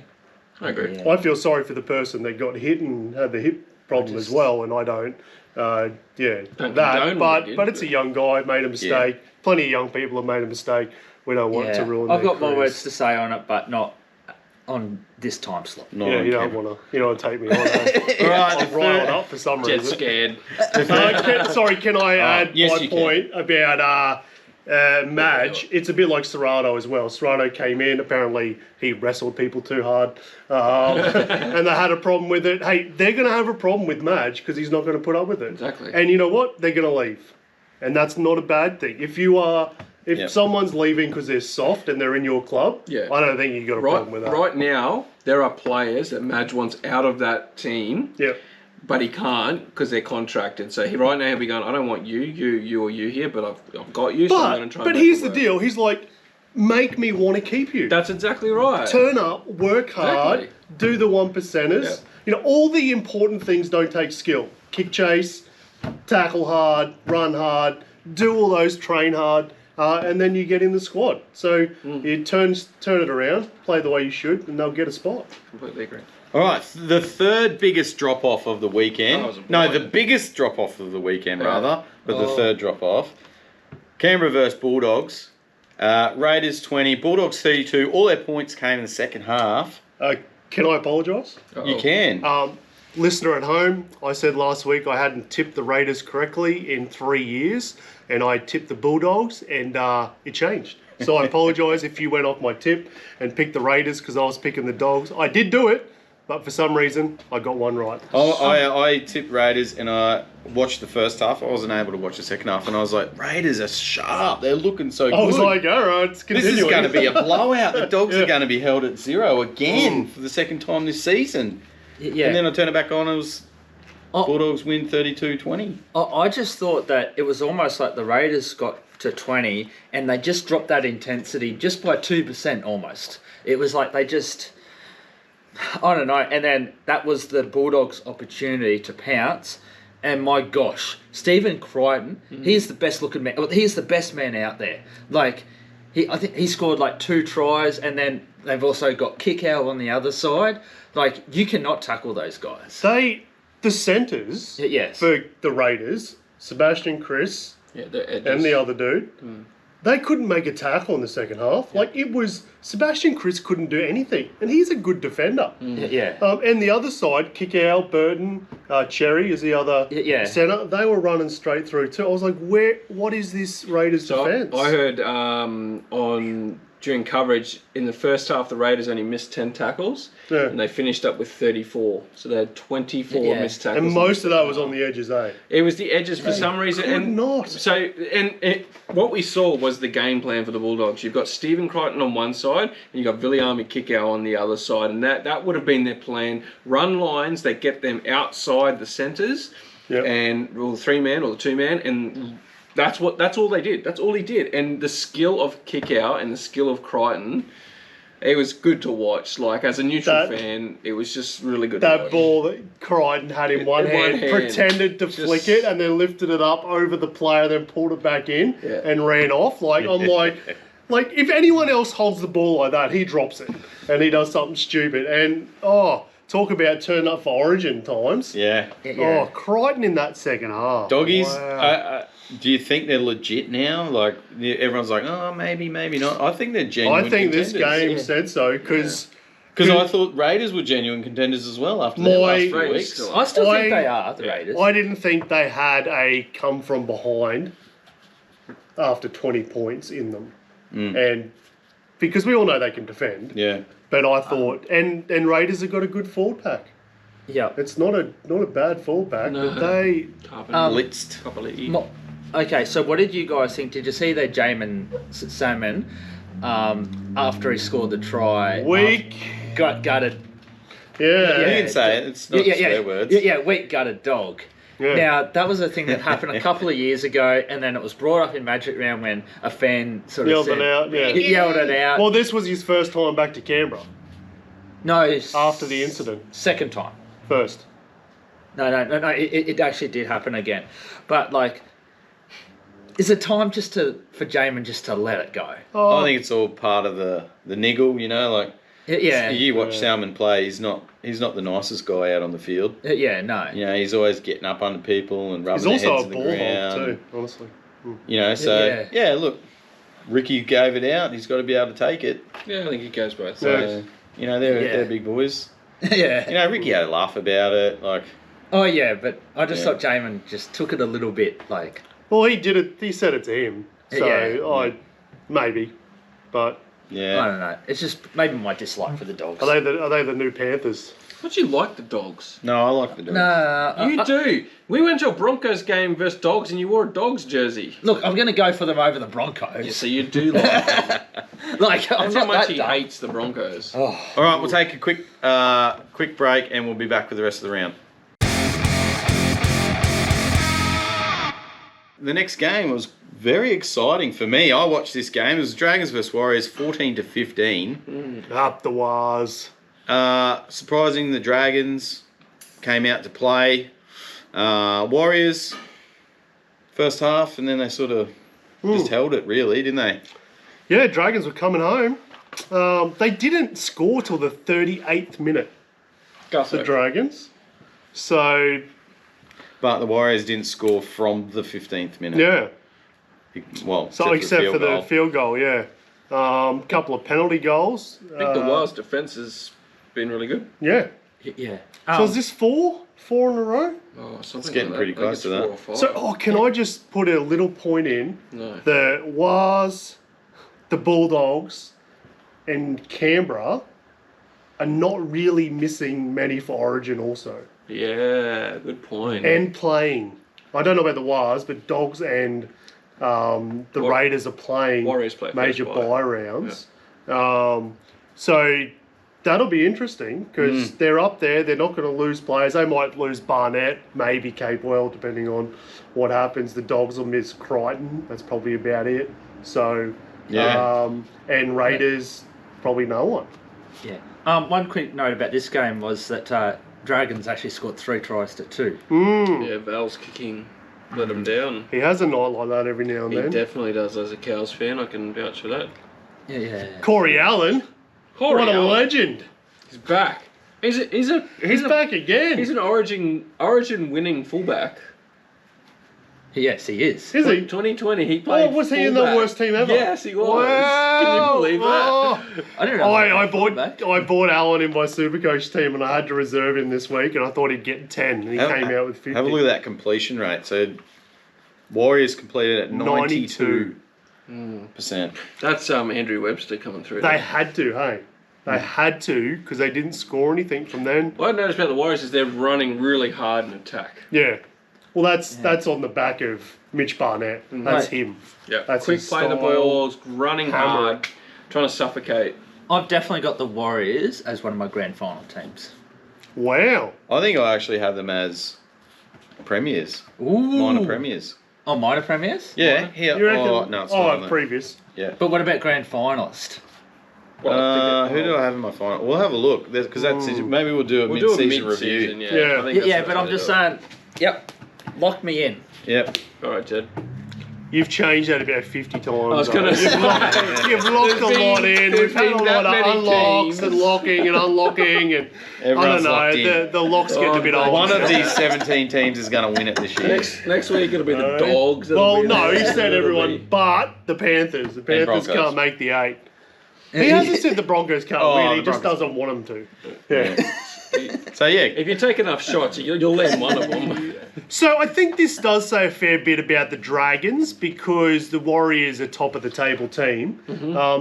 I agree. Yeah. I feel sorry for the person that got hit and had the hip problem as well, and I don't. Don't That, condone what he did, but it's a young guy, made a mistake. Plenty of young people have made a mistake. We don't want to ruin. I've their got more careers. words to say on it, but not on this time slot. Not Yeah, on you don't camera. want to. You don't want to take me on. All right, I'm riled up for some Jet reason. scared. Can I add yes, my you can. point about Madge? It's a bit like Serrano as well. Serrano came in, apparently he wrestled people too hard, and they had a problem with it. Hey, they're going to have a problem with Madge because he's not going to put up with it. Exactly. And you know what? They're going to leave. And that's not a bad thing. If Yep. someone's leaving because they're soft and they're in your club, Yeah. I don't think you've got a problem with that. Right now, there are players that Madge wants out of that team, Yeah. but he can't because they're contracted. So right now he'll be going, I don't want you or you here, but I've got you, so I'm going to try and But make here's it the work." deal. He's like, make me want to keep you. That's exactly right. Turn up, work hard, Exactly. do the 1%ers. Yeah. You know, all the important things don't take skill. Kick chase, tackle hard, run hard, do all those, train hard, and then you get in the squad. So you turn it around, play the way you should, and they'll get a spot. Completely agree. All right, the third biggest drop-off of the weekend. That was a No, blind. the biggest drop-off of the weekend, Yeah. rather, but the Oh. third drop-off. Canberra versus Bulldogs. Raiders 20, Bulldogs 32. All their points came in the second half. Can I apologise? You can. Listener at home, I said last week I hadn't tipped the Raiders correctly in 3 years, and I tipped the Bulldogs, and it changed. So I apologise if you went off my tip and picked the Raiders because I was picking the Dogs. I did do it, but for some reason, I got one right. I tipped Raiders and I watched the first half. I wasn't able to watch the second half, and I was like, Raiders are sharp. They're looking so good. I was like, all right, it's continuing. This is going to be a blowout. The Dogs are going to be held at 0 again for the second time this season. Yeah. And then I turned it back on and it was Bulldogs win 32-20. I just thought that it was almost like the Raiders got to 20 and they just dropped that intensity just by 2% almost. It was like they just... I don't know. And then that was the Bulldogs' opportunity to pounce. And my gosh, Stephen Crichton, he's the best looking man. He's the best man out there. Like, I think he scored like 2 tries, and then they've also got Kickow on the other side. Like, you cannot tackle those guys. The centres for the Raiders, Sebastian Chris and the other dude, they couldn't make a tackle in the second half. Yeah. Like, it was... Sebastian Chris couldn't do anything, and he's a good defender. Yeah. And the other side, Kickow, Burton, Cherry is the other centre. They were running straight through too. I was like, what is this Raiders defence? I heard during coverage, in the first half, the Raiders only missed 10 tackles, and they finished up with 34. So they had 24 missed tackles. And most of that was on the edges, eh? It was the edges for some reason. And not. So, what we saw was the game plan for the Bulldogs. You've got Stephen Crichton on one side, and you've got Viliami Kickow on the other side. And that would have been their plan. Run lines that get them outside the centres, and the 3-man or the 2-man, and... That's all they did. That's all he did. And the skill of Kickow and the skill of Crichton, it was good to watch. Like, as a neutral fan, it was just really good to watch. That ball that Crichton had in one hand, pretended to flick it and then lifted it up over the player, then pulled it back in and ran off. Like, I'm like, if anyone else holds the ball like that, he drops it and he does something stupid. And, talk about turn up for Origin times. Yeah. Oh, Crichton in that second half. Doggies, Wow. do you think they're legit now? Like, everyone's like, oh, maybe not. I think they're genuine I think contenders. this game said so, because... Because I thought Raiders were genuine contenders as well after their last 3 weeks. I still think they are, the Raiders. I didn't think they had a come from behind after 20 points in them. And because we all know they can defend. Yeah. But I thought, and Raiders have got a good forward pack. Yeah. It's not a bad forward pack, but they... blitzed. Okay, so what did you guys think? Did you see that Jamin Salmon, after he scored the try... Weak. Got gutted. Yeah. You can say it. It's not swear words. Yeah, weak gutted dog. Yeah. Now, that was a thing that happened a couple of years ago, and then it was brought up in Magic Round when a fan sort of Yelled it out. Well, this was his first time back to Canberra. No. After the incident. Second time. First. No. It actually did happen again. But, like, is it time for Jamin just to let it go? I think it's all part of the niggle, you know, like... Yeah. You watch Salmon play, he's not the nicest guy out on the field. Yeah, no. You know, he's always getting up under people and rubbing their heads to the ground. He's also a ball hog too, honestly. You know, so, look, Ricky gave it out. He's got to be able to take it. Yeah, I think he goes both sides. sides. You know, they're big boys. Yeah. You know, Ricky had a laugh about it, like... Oh, yeah, but I just thought Jamin just took it a little bit, like... Well, he did it, he said it to him. So, maybe, but... Yeah. I don't know. It's just maybe my dislike for the Dogs. Are they the new Panthers? Don't you like the Dogs? No, I like the Dogs. No. You do. We went to a Broncos game versus Dogs and you wore a Dogs jersey. Look, I'm going to go for them over the Broncos. Yeah, so you do like them. Like, I'm That's not how much that he dumb. hates the Broncos. All right, we'll take a quick break and we'll be back with the rest of the round. The next game was very exciting for me. I watched this game. It was Dragons vs Warriors, 14-15. Up the waz. Surprising, the Dragons came out to play. Warriors, first half, and then they sort of just held it, really, didn't they? Yeah, Dragons were coming home. They didn't score till the 38th minute. The Dragons. So... But the Warriors didn't score from the 15th minute. Yeah. Well, so except for the field goal, yeah. Couple of penalty goals. I think the Wild's defence has been really good. Yeah. Yeah. So is this four in a row? Oh, it's getting pretty close to that. So, can I just put a little point in? No. The Waz, the Bulldogs, and Canberra are not really missing many for Origin also. Yeah, good point. And playing. I don't know about the Wars, but Dogs and the Raiders are playing Warriors play major first bye rounds. So that'll be interesting because they're up there. They're not going to lose players. They might lose Barnett, maybe Capewell, depending on what happens. The Dogs will miss Crichton. That's probably about it. So, and Raiders, probably no one. Yeah. One quick note about this game was that Dragons actually scored 3 tries to 2. Yeah, Val's kicking let him down. He has a night like that every now and He then. definitely does. As a Cows fan, I can vouch for that. Yeah. Corey Allen. What a legend. He's back. He's back again. He's an Origin winning fullback. Yes, he is. Is he? 2020, he played. Was he in the fullback. worst team ever? Yes, he was. Wow. Can you believe that? I didn't know. I bought Allen in my Supercoach team, and I had to reserve him this week, and I thought he'd get 10, and he came out with 50. Have a look at that completion rate. So Warriors completed at 92%. That's Andrew Webster coming through. They had to, hey. They had to, because they didn't score anything from then. What I noticed about the Warriors is they're running really hard in attack. Yeah. Well, that's on the back of Mitch Barnett. That's him. Yeah. That's Quick his play the style. balls, running hard, trying to suffocate. I've definitely got the Warriors as one of my grand final teams. Wow. I think I actually have them as premiers. Ooh. Minor premiers. Oh, minor premiers? Yeah. Here. You reckon? Oh, no, it's not. on previous. Yeah. But what about grand finalist? Who do I have in my final? We'll have a look because that's maybe we'll do a mid-season review. Yeah. I think that's Yeah, the but way I'm to just do it. saying. Yep. Lock me in. Yep. All right, Jed. You've changed that about 50 times. I was going to say. You've locked a lot in. We've had a lot of unlocks teams. and locking and unlocking. And Everyone's I locked don't know, in. the lock's getting a bit old. One of these 17 teams is going to win it this year. Next week it'll be the Dogs. Well, no, he said everyone but the Panthers. The Panthers Broncos. can't make the 8. He hasn't said the Broncos can't win. He the just Broncos. doesn't want them to. Yeah. So yeah, If you take enough shots, you'll land one of them. So I think this does say a fair bit about the Dragons because the Warriors are top of the table team.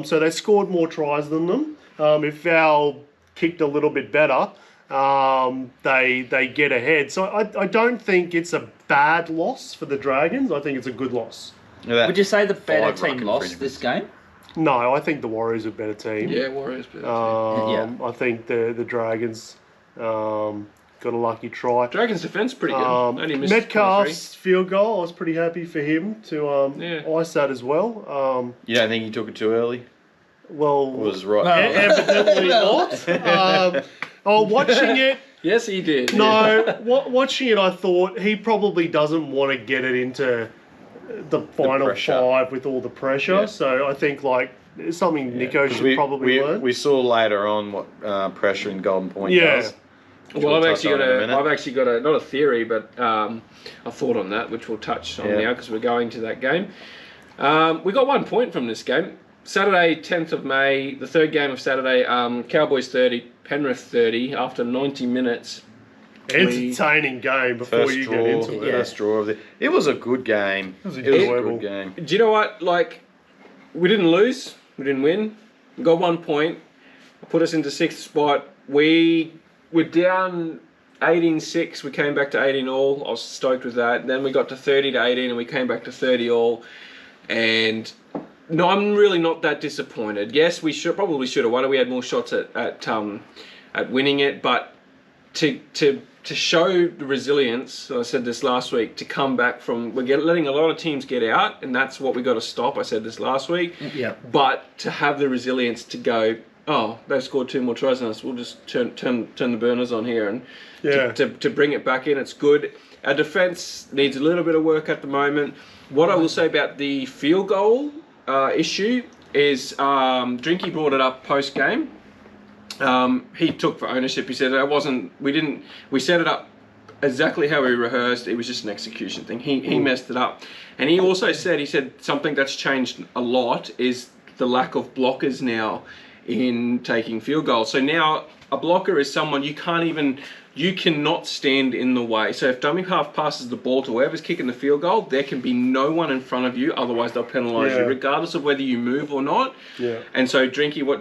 So they scored more tries than them. If Val kicked a little bit better, they get ahead. So I don't think it's a bad loss for the Dragons. I think it's a good loss. Would you say the better 5 team ruck lost this game? No, I think the Warriors are a better team. Yeah, Warriors. I think the Dragons got a lucky try. Dragons' defence pretty good. Only missed Metcalf's field goal, I was pretty happy for him to ice that as well. you don't think he took it too early? Well, Was right. evidently not. Watching it, Yes, he did. no, watching it, I thought he probably doesn't want to get it into the final pressure. 5 with all the pressure. Yeah. So I think it's something Nico should probably learn. We saw later on what pressure in Golden Point Yeah. does. Well, I've actually touch got a not a theory, but a thought on that, which we'll touch on now because we're going to that game. We got 1 point from this game. Saturday, 10th of May, the third game of Saturday. Cowboys 30, Penrith 30. After 90 minutes. Entertaining game before First you draw, get into it. first draw of the. It was a good game. It was a enjoyable. good game. Do you know what? Like, we didn't lose, we didn't win. We got 1 point. Put us into 6th spot. We were down 18-6. We came back to 18 all. I was stoked with that. Then we got to 30-18, and we came back to 30 all. And no, I'm really not that disappointed. Yes, we probably should have won it. We had more shots at winning it, but to show the resilience, I said this last week, to come back from, we're letting a lot of teams get out, and that's what we got to stop. I said this last week. Yeah. But to have the resilience to go, oh, they've scored 2 more tries than us. We'll just turn the burners on here and to bring it back in. It's good. Our defence needs a little bit of work at the moment. What I will say about the field goal issue is Drinky brought it up post game. He took for ownership. He said we set it up exactly how we rehearsed. It was just an execution thing. He messed it up. And he also said something that's changed a lot is the lack of blockers now in taking field goals. So now a blocker is someone you cannot stand in the way. So if dummy half passes the ball to whoever's kicking the field goal, there can be no one in front of you, otherwise they'll penalise you, regardless of whether you move or not. Yeah. And so what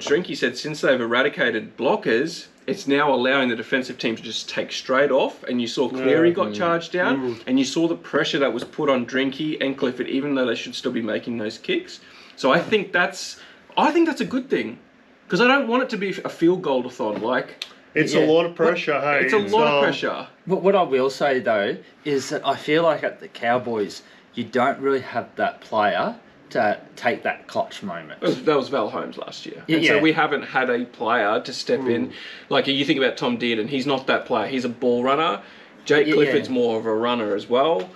Drinky said, since they've eradicated blockers, it's now allowing the defensive team to just take straight off. And you saw Cleary got charged down, and you saw the pressure that was put on Drinky and Clifford, even though they should still be making those kicks. So I think that's a good thing, because I don't want it to be a field goal-a-thon. Like, it's a lot of pressure, hey. It's a lot of pressure. What I will say, though, is that I feel like at the Cowboys, you don't really have that player to take that clutch moment. That was Val Holmes last year. Yeah, and so we haven't had a player to step in. Like, you think about Tom Dearden, he's not that player. He's a ball runner. Jake Clifford's more of a runner as well.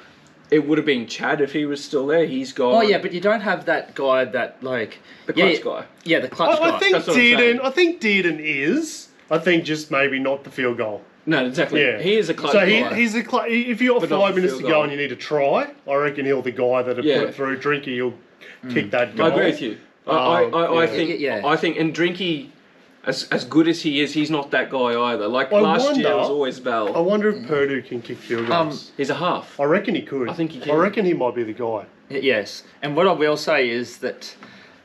It would have been Chad if he was still there. He's gone. Oh, yeah, but you don't have that guy that, like... The clutch guy. Yeah, the clutch guy. I think Dearden is. I think just maybe not the field goal. No, exactly. Yeah. He is a clutch so guy. he's a if you've got But not 5 minutes field to go goal. and you need to try, I reckon he'll the guy that'll put it through. Drinky, he'll kick that goal. I agree with you. I think, and Drinky, as good as he is, he's not that guy either. Like last year, it was always Val. I wonder if Purdue can kick field goals. He's a half. I reckon he could. I think he can. I reckon he might be the guy. Yes, and what I will say is that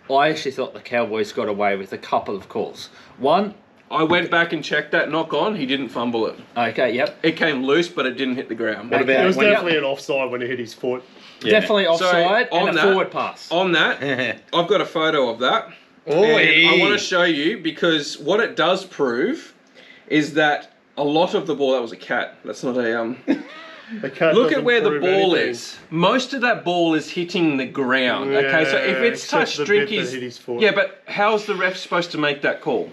I actually thought the Cowboys got away with a couple of calls. One... I went back and checked that knock on. He didn't fumble it. Okay, yep. It came loose, but it didn't hit the ground. What about It was when definitely an offside when he hit his foot. Yeah. Definitely offside So, on and a that- forward pass. On that, I've got a photo of that. Oi. And I want to show you, because what it does prove is that a lot of the ball... That was a cat. That's not a... The cat Look at doesn't where the prove ball anything. is. Most of that ball is hitting the ground. Okay, so if Yeah, it's except touched the bit that Drinky's... hit his foot. Yeah, but how's the ref supposed to make that call?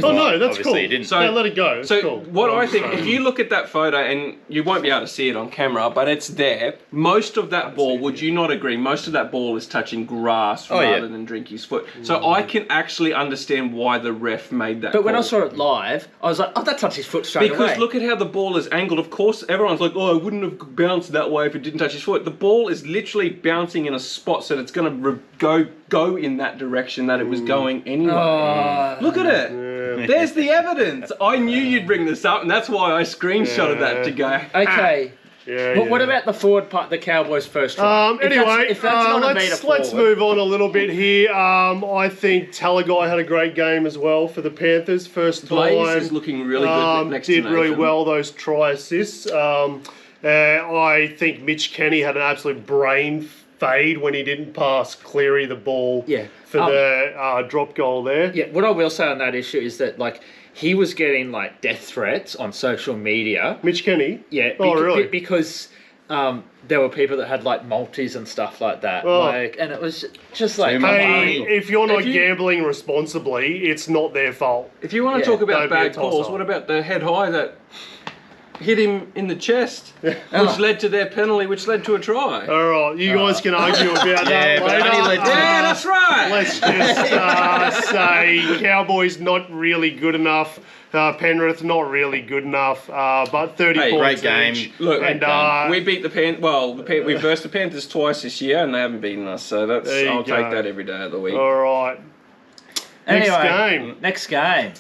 Oh no, that's Obviously cool. he didn't. So- yeah, let it go. It's So cool. what I think, Sorry. if you look at that photo, and you won't be able to see it on camera, but it's there. Most of that ball, would you not agree? Most of that ball is touching grass rather than Drinky's foot. So I can actually understand why the ref made that. But when I call. saw it live, I was like, oh, that touched his foot straight away. Because look at how the ball is angled. Of course, everyone's like, oh, it wouldn't have bounced that way if it didn't touch his foot. The ball is literally bouncing in a spot so that it's going to go in that direction that it was going anyway. Look at it. There's the evidence. I knew you'd bring this up, and that's why I screenshotted that to go. Okay. Yeah, But what about the forward part, the Cowboys' first try? Anyway, if that's not a meter let's forward. move on a little bit here. I think Talagai had a great game as well for the Panthers. First Blaze time. is looking really good next to Did really Nathan. well, those try assists. I think Mitch Kenny had an absolute brain fade when he didn't pass Cleary the ball for the drop goal there. Yeah, what I will say on that issue is that, like, he was getting, like, death threats on social media. Mitch Kenny? Yeah. Really? Because there were people that had, like, multis and stuff like that. Oh. Like, and it was just like... Hey, if you're not If you- gambling responsibly, it's not their fault. If you want to Yeah, talk about don't be a bad calls, tosser. what about the head high that hit him in the chest, which led to their penalty, which led to a try? All right, you guys can argue about that but later. only led to- Yeah, that's right. Let's just say Cowboys not really good enough. Penrith not really good enough. But 30 Hey, points great game. each. Look, and we beat we versed the Panthers twice this year, and they haven't beaten us. So that's There you I'll go. take that every day of the week. all right. Anyway, next game.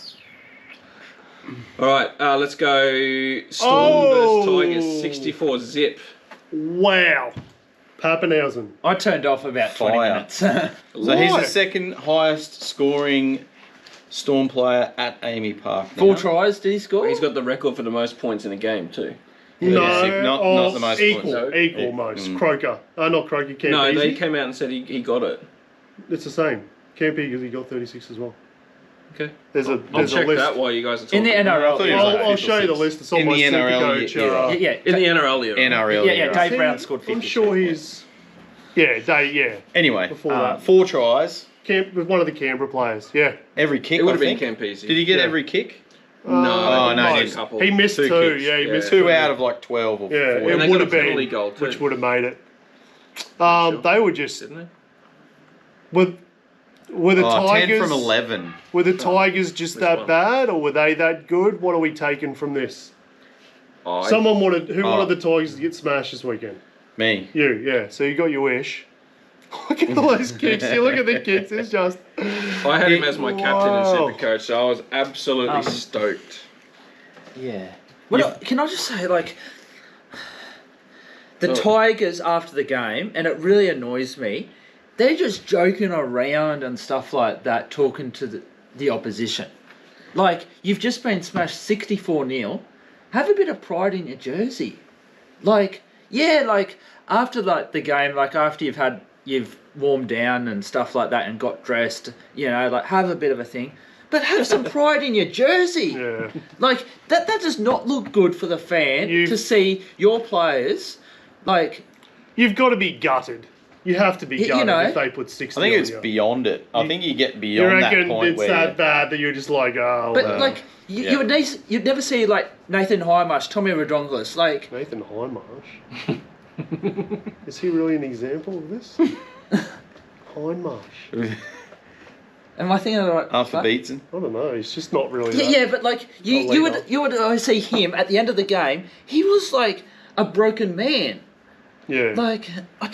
All right, let's go. Storm versus Tigers, 64 zip. Wow. Pappenhausen. I turned off about 20 Fire. minutes. So he's Why? the second highest scoring Storm player at Amy Park. now. 4 tries, did he score? He's got the record for the most points in a game too. No, not the most equal, points. equal most. Croker. Not Croker, Campese. No, they came out and said he got it. It's the same. Campese because he got 36 as well. Okay, There's a I'll there's a check list. that while you guys are In talking. the I NRL. thought he was like I'll show you the 56. list. It's on In my the NRL, Supercoach. yeah. Yeah, In the NRL era. NRL. yeah, Dave I Brown think- scored 50. I'm sure he's... Yeah. Anyway, Before that. 4 tries, One of the Canberra players, yeah. every kick. It would have I been think. Campese. Did he get Yeah. every kick? No, no, he missed he a didn't. couple. He missed 2 two. kicks. Yeah, he missed 2 two. out of like 12 or Yeah, 14. And they it would got have a penalty been, goal too. which would have made it. They were just... Didn't they? Were the 10 Tigers... from 11. Were the Tigers just that one? bad, or were they that good? What are we taking from this? Who wanted the Tigers to get smashed this weekend? Me. You, yeah. So you got your wish. Look at all those kicks. You look at the kicks. It's just. I had him as my captain and Wow. super coach, so I was absolutely stoked. Yeah. Well, can I just say, like, the Tigers after the game, and it really annoys me, they're just joking around and stuff like that, talking to the opposition. Like, you've just been smashed 64-0. Have a bit of pride in your jersey. Like, yeah, like, after like the game, like after you've warmed down and stuff like that and got dressed, you know, like have a bit of a thing. But have some pride in your jersey. Yeah. Like, that does not look good for the fan to see your players, like... You've got to be gutted. You have to be gutted you know, if they put 60 I think on it's you. beyond it. I think you get You beyond that reckon point it's where that bad that you're just like, oh... But, like, you'd never see, like, Nathan Highmarsh, Tommy Redongulis, like... Nathan Hindmarsh? Is he really an example of this? Hindmarsh. Am I thinking of the right... Arthur Beetson. I don't know. He's just not really. Yeah, but like you would always see him at the end of the game. He was like a broken man. Yeah. Like I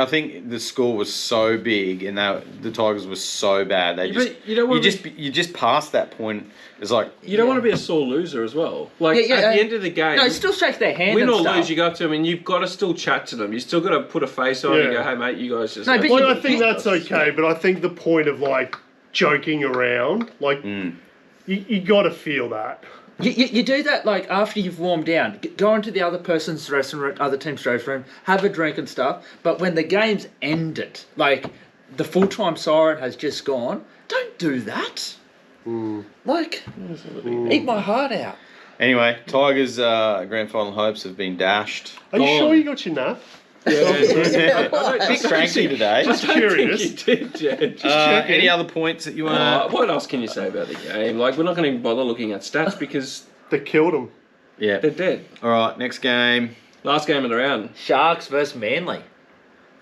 think the score was so big and the Tigers were so bad. They just But you don't want you just past that point. It's like You don't want to be a sore loser as well. Like at the end of the game, no, still shake their hand. win and or stuff. lose, you go up to them and you've got to still chat to them. You still got to put a face on and Yeah. go, "Hey mate, you guys just." No, but Well, you- I think that's okay, but I think the point of like joking around, like you got to feel that. You do that like after you've warmed down. Go into the other person's dressing room, other team's dressing room, have a drink and stuff. But when the game's ended, like the full-time siren has just gone, don't do that. Like, eat my heart out. anyway, Tigers' grand final hopes have been dashed. Are you sure you got your nap? Bit cranky today. Just curious. You did, Jed. Any other points that you want What else can you say about the game? Like, we're not going to even bother looking at stats because They killed him. to? Yeah. they're dead. All right, next game. Last game of the round. Sharks versus Manly.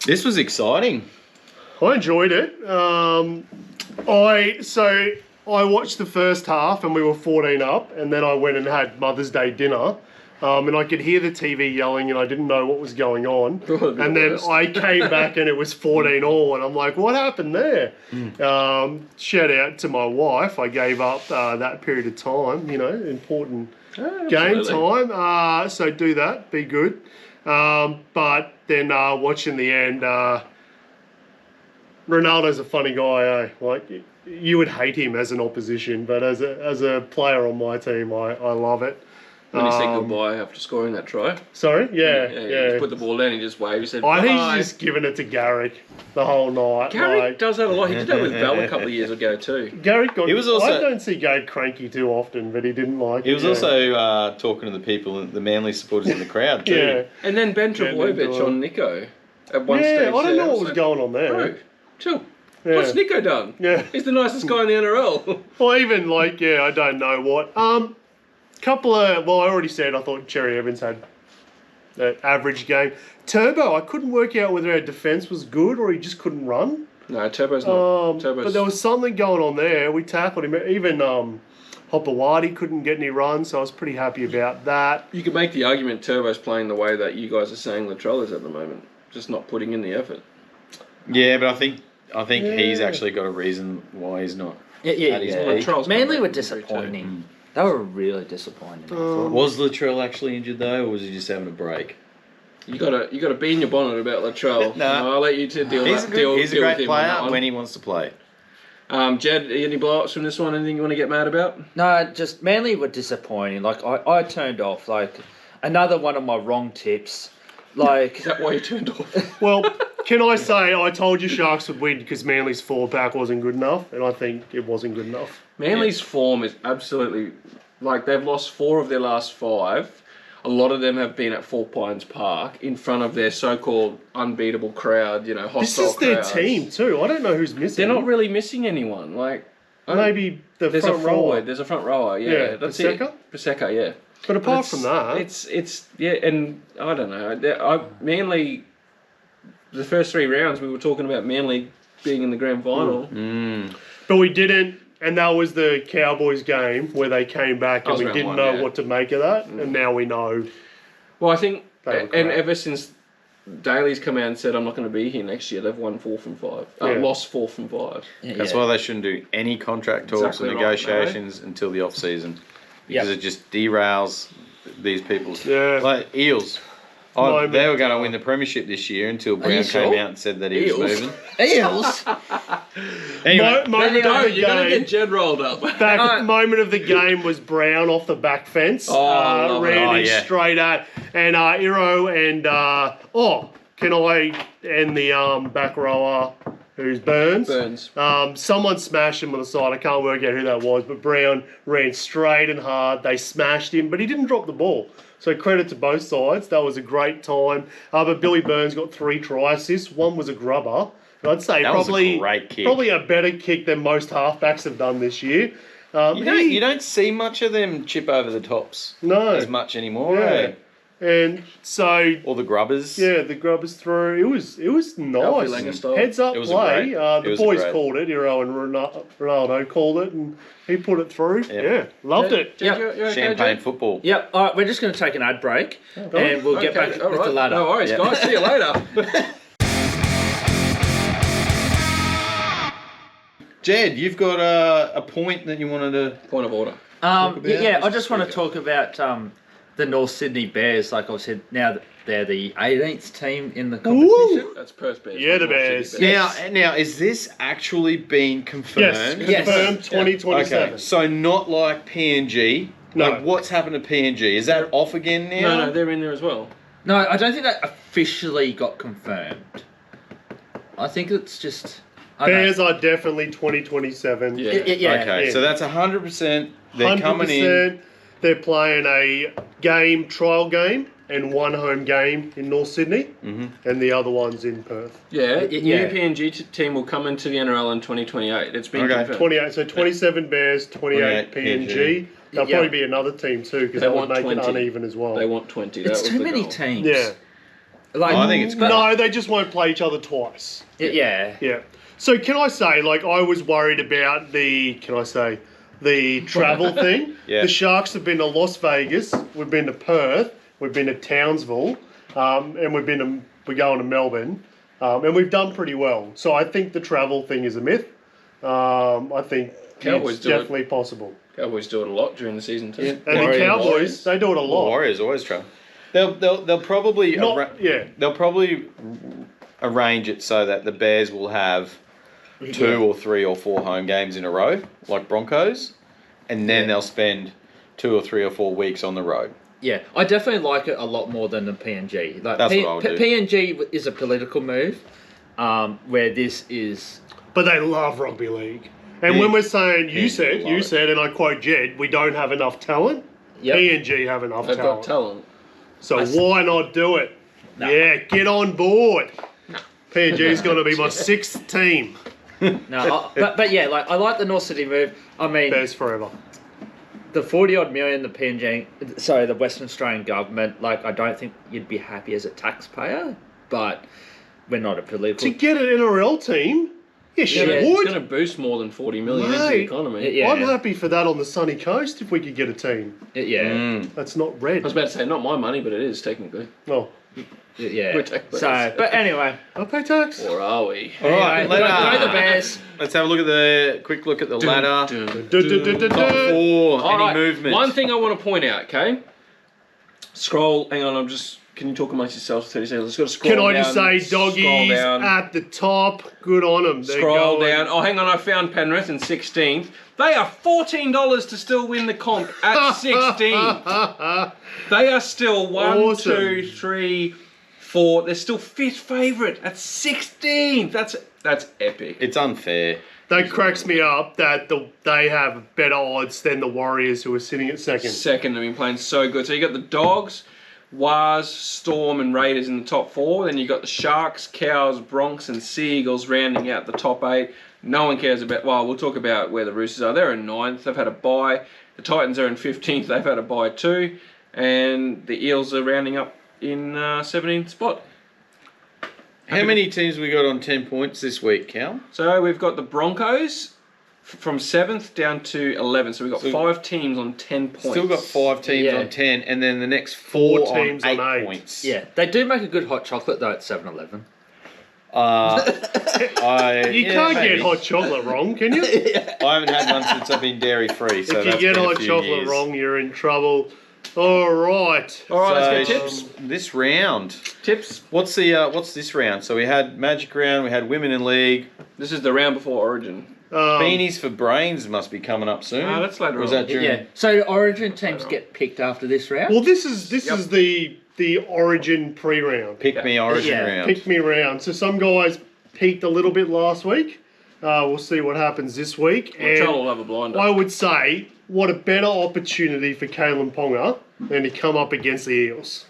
This was exciting. I enjoyed it. I watched the first half and we were 14 up, and then I went and had Mother's Day dinner. And I could hear the TV yelling and I didn't know what was going on. And then I came back and it was 14-all and I'm like, what happened there? Shout out to my wife. I gave up that period of time, you know, important game time. So do that, be good. But then watching the end, Ronaldo's a funny guy, eh? Like, you would hate him as an opposition, but as a player on my team, I love it. When he said goodbye after scoring that try. Sorry? He Yeah. just put the ball down, he just waved, he said, I think bye. he's just giving it to Garrick the whole night. Garrick like, does that a lot. He did that with Val a couple of years ago too. Garrick got. He was also- I don't see Garrick cranky too often, but he didn't like it. He was also talking to the people, the Manly supporters in the crowd too. Yeah. And then Ben Trebojevic on Nico at one stage. Yeah, I don't know there. what was going on there. Bro, chill. Yeah. What's Nico done? Yeah. He's the nicest guy in the NRL. Well, even like, I don't know what. I already said I thought Cherry Evans had an average game. Turbo, I couldn't work out whether our defence was good or he just couldn't run. No, Turbo's not. But there was something going on there. We tackled him. Even Hopewadi couldn't get any runs, so I was pretty happy about that. You could make the argument Turbo's playing the way that you guys are saying Latrell is at the moment. Just not putting in the effort. Yeah, but I think he's actually got a reason why he's not. At his peak. Latrell's Manly come were back disappointing. They were really disappointing. I thought. Was Latrell actually injured though, or was he just having a break? You gotta be in your bonnet about Latrell. No. I'll let you to deal He's with a with great him on that player one. when he wants to play. Jed, any blowups from this one? Anything you want to get mad about? No, just Manly were disappointing. Like I turned off. Like another one of my wrong tips. Like Is that why you turned off? Well, can I say I told you Sharks would win because Manly's forward pack wasn't good enough, and I think it wasn't good enough. Manly's form is absolutely like they've lost 4 of their last 5. A lot of them have been at Four Pines Park in front of their so-called unbeatable crowd. You know, This hostile is their crowds. team too. I don't know who's missing. They're not really missing anyone. Like Maybe the there's front a forward, rower. there's a front rower. Yeah, Yeah, that's Paseka? it. Paseka, yeah. But apart It's- from that, it's yeah, and I don't know. Manly, the first 3 rounds we were talking about Manly being in the grand final. but we didn't. And that was the Cowboys game where they came back That and was we round didn't one, know yeah. what to make of that. And now we know. Well, I think, They were and crap. ever since Daly's come out and said, I'm not going to be here next year. They've won 4 from 5. Yeah. Lost 4 from 5. That's why they shouldn't do any contract talks Exactly or right, negotiations until the off season, because it just derails these people's like Eels. Oh, they were going to win the premiership this year until Brown came out and said that he was moving. Eels. Anyway, Moment of the You're going to game. get Jed rolled up. Moment of the game was Brown off the back fence. Ran in straight at, and Iro and can I and the back rower who's Burns? Someone smashed him on the side. I can't work out who that was, but Brown ran straight and hard. They smashed him, but he didn't drop the ball. So credit to both sides. That was a great time. But Billy Burns got 3 try assists. One was a grubber. And I'd say that probably was a great kick. Probably a better kick than most halfbacks have done this year. You don't see much of them chip over the tops as much anymore. Eh? And so Or the grubbers. yeah, the grubbers through. It was nice. Heads up play. The boys called it. Iro and Ronaldo called it, and he put it through. Yep. Yeah, loved it. Champagne football. Yep. All right, we're just going to take an ad break, and we'll get back with the ladder. No worries, guys. See you later. Jed, you've got a point that you wanted to... Point of order. I just want to talk about the North Sydney Bears. Like I said, now that they're the 18th team in the competition. That's Perth Bears. Yeah, the Bears. Now, is this actually been confirmed? Yes, confirmed 2027. Okay, so not like PNG. No. Like, what's happened to PNG? Is that off again now? No, they're in there as well. No, I don't think that officially got confirmed. I think it's just... Bears are definitely 2027. Yeah. Okay, so that's 100%. They're coming in. They're playing a trial game, and one home game in North Sydney, and the other one's in Perth. Yeah, new PNG team will come into the NRL in 2028. It's been confirmed. 28, so 27 Bears, 28 PNG. There'll probably be another team too, because they would make 20. It uneven as well. They want 20. It's too many teams. Yeah. Like, I think it's great. No, they just won't play each other twice. Yeah. So can I say, like, I was worried about the travel thing. Yeah. The Sharks have been to Las Vegas. We've been to Perth. We've been to Townsville. And we're going to Melbourne. And we've done pretty well. So I think the travel thing is a myth. I think it's definitely possible. Cowboys do it a lot during the season too. Yeah. And the Cowboys, they do it a lot. Warriors always travel. They'll probably they'll probably arrange it so that the Bears will have 2 or 3 or 4 home games in a row, like Broncos, and then they'll spend 2 or 3 or 4 weeks on the road. Yeah, I definitely like it a lot more than the PNG. Like That's what I would do. PNG is a political move, where this is. But they love rugby league. And when we're saying, you said, and I quote Jed, we don't have enough talent. Yep. PNG have enough They've talent. got talent. So why not do it? No. Yeah, get on board. No. PNG's going to be my 6th team. No, but yeah, like I like the North City move. I mean, Bears forever. The 40-odd million the the Western Australian government, like I don't think you'd be happy as a taxpayer, but we're not a political... To get an NRL team? Yes, you would. It's going to boost more than 40 million into the economy. Yeah. I'm happy for that on the sunny coast if we could get a team. That's not red. I was about to say, not my money, but it is technically. Oh. Yeah. We're taxpayers. So, but anyway. I'll pay tax. Or are we? All right, Go the Bears. Let's have a quick look at the ladder. Top 4, All right, movement? One thing I want to point out, okay? Hang on, can you talk amongst yourselves for 30 seconds? Let's go to scroll down. Can I down, just say, doggies at the top, good on them. Scroll down. Oh, hang on, I found Penrith in 16th. They are $14 to still win the comp at 16th. They are still 1, 2, 3, 4. They're still 5th favourite at 16th. That's epic. It's unfair. That cracks me up that they have better odds than the Warriors, who are sitting at second. Second, they've been playing so good. So you got the Dogs, Waz, Storm and Raiders in the top 4. Then you got the Sharks, Cows, Bronx and Sea Eagles rounding out the top 8. No one cares about... Well, we'll talk about where the Roosters are. They're in 9th. They've had a bye. The Titans are in 15th. They've had a bye too. And the Eels are rounding up in 17th spot. How many teams we got on 10 points this week, Cal? So we've got the Broncos, from 7th down to 11th. So we've got 5 teams on 10 points. Still got 5 teams on 10, and then the next 4 teams on 8 on 8. points. Yeah, they do make a good hot chocolate though at 7-Eleven. You can't get hot chocolate wrong, can you? I haven't had one since I've been dairy free. So If you get hot chocolate wrong, you're in trouble. All right. All right, let's So get tips. this round, Tips. what's this round? So we had Magic round, we had Women in League. This is the round before Origin. Beanies for Brains must be coming up soon. That's later Or is on. that during? Yeah. So Origin teams get picked after this round. Well, this is the Origin pre-round. Pick me Origin Yeah. round. Pick me round. So some guys peaked a little bit last week. We'll see what happens this week. Charlie And will have a blinder. I would say, what a better opportunity for Kalen Ponga than to come up against the Eels.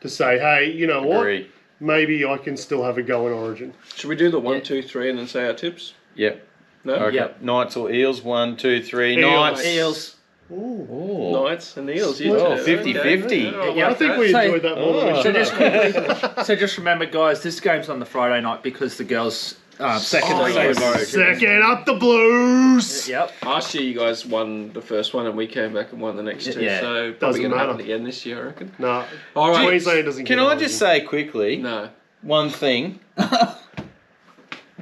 To say, hey, you know what? Agree. Maybe I can still have a go in Origin. Should we do the 1, 2, 3 and then say our tips? Yep. No? Okay. Yep. Knights or Eels? 1, 2, 3. Eels. Knights. Eels. Ooh. Knights and the Eels. You Oh, two. 50-50. Okay. Yeah, I think we So- enjoyed that more than we So should just have. quickly, so just remember, guys, this game's on the Friday night because the girls second Oh, state of yes. Origin. Second up the Blues. Yep. Last year you guys won the first one and we came back and won the next 2. Yeah. So probably Doesn't going to happen matter. again this year, I reckon. No. All right. Queensland doesn't Can get I Origin. just say quickly No. one thing?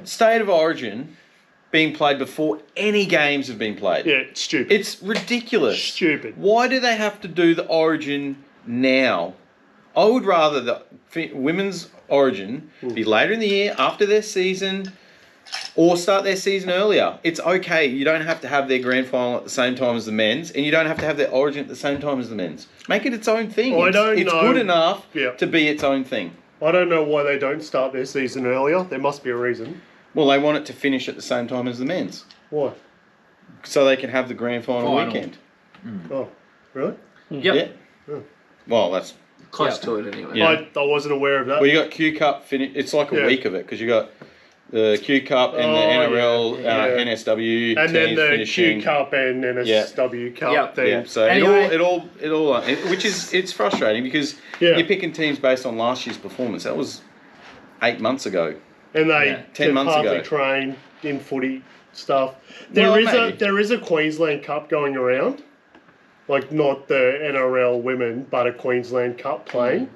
State of Origin being played before any games have been played. Yeah, it's stupid. It's ridiculous. Stupid. Why do they have to do the Origin now? I would rather the women's Origin be later in the year, after their season, or start their season earlier. It's okay. You don't have to have their grand final at the same time as the men's, and you don't have to have their Origin at the same time as the men's. Make it its own thing. I don't it's know. good enough Yeah. to be its own thing. I don't know why they don't start their season earlier. There must be a reason. Well, they want it to finish at the same time as the men's, Why? so they can have the grand final weekend. Oh, really? Yep. Yeah. Well, that's Close Yeah. to it anyway. Yeah. I wasn't aware of that. well. You got Q Cup finish. It's like a Yeah. week of it because you got the Q Cup and the NRL, yeah. NSW, and then teams the finishing. Q Cup and NSW Cup Yep. thing. Yeah, so Anyway. it all, which is it's frustrating because Yeah. you're picking teams based on last year's performance. That was 8 months ago. And they Yeah. 10 they've months hardly ago. trained in footy stuff. Well, maybe. There is a Queensland Cup going around. Like not the NRL women, but a Queensland Cup playing.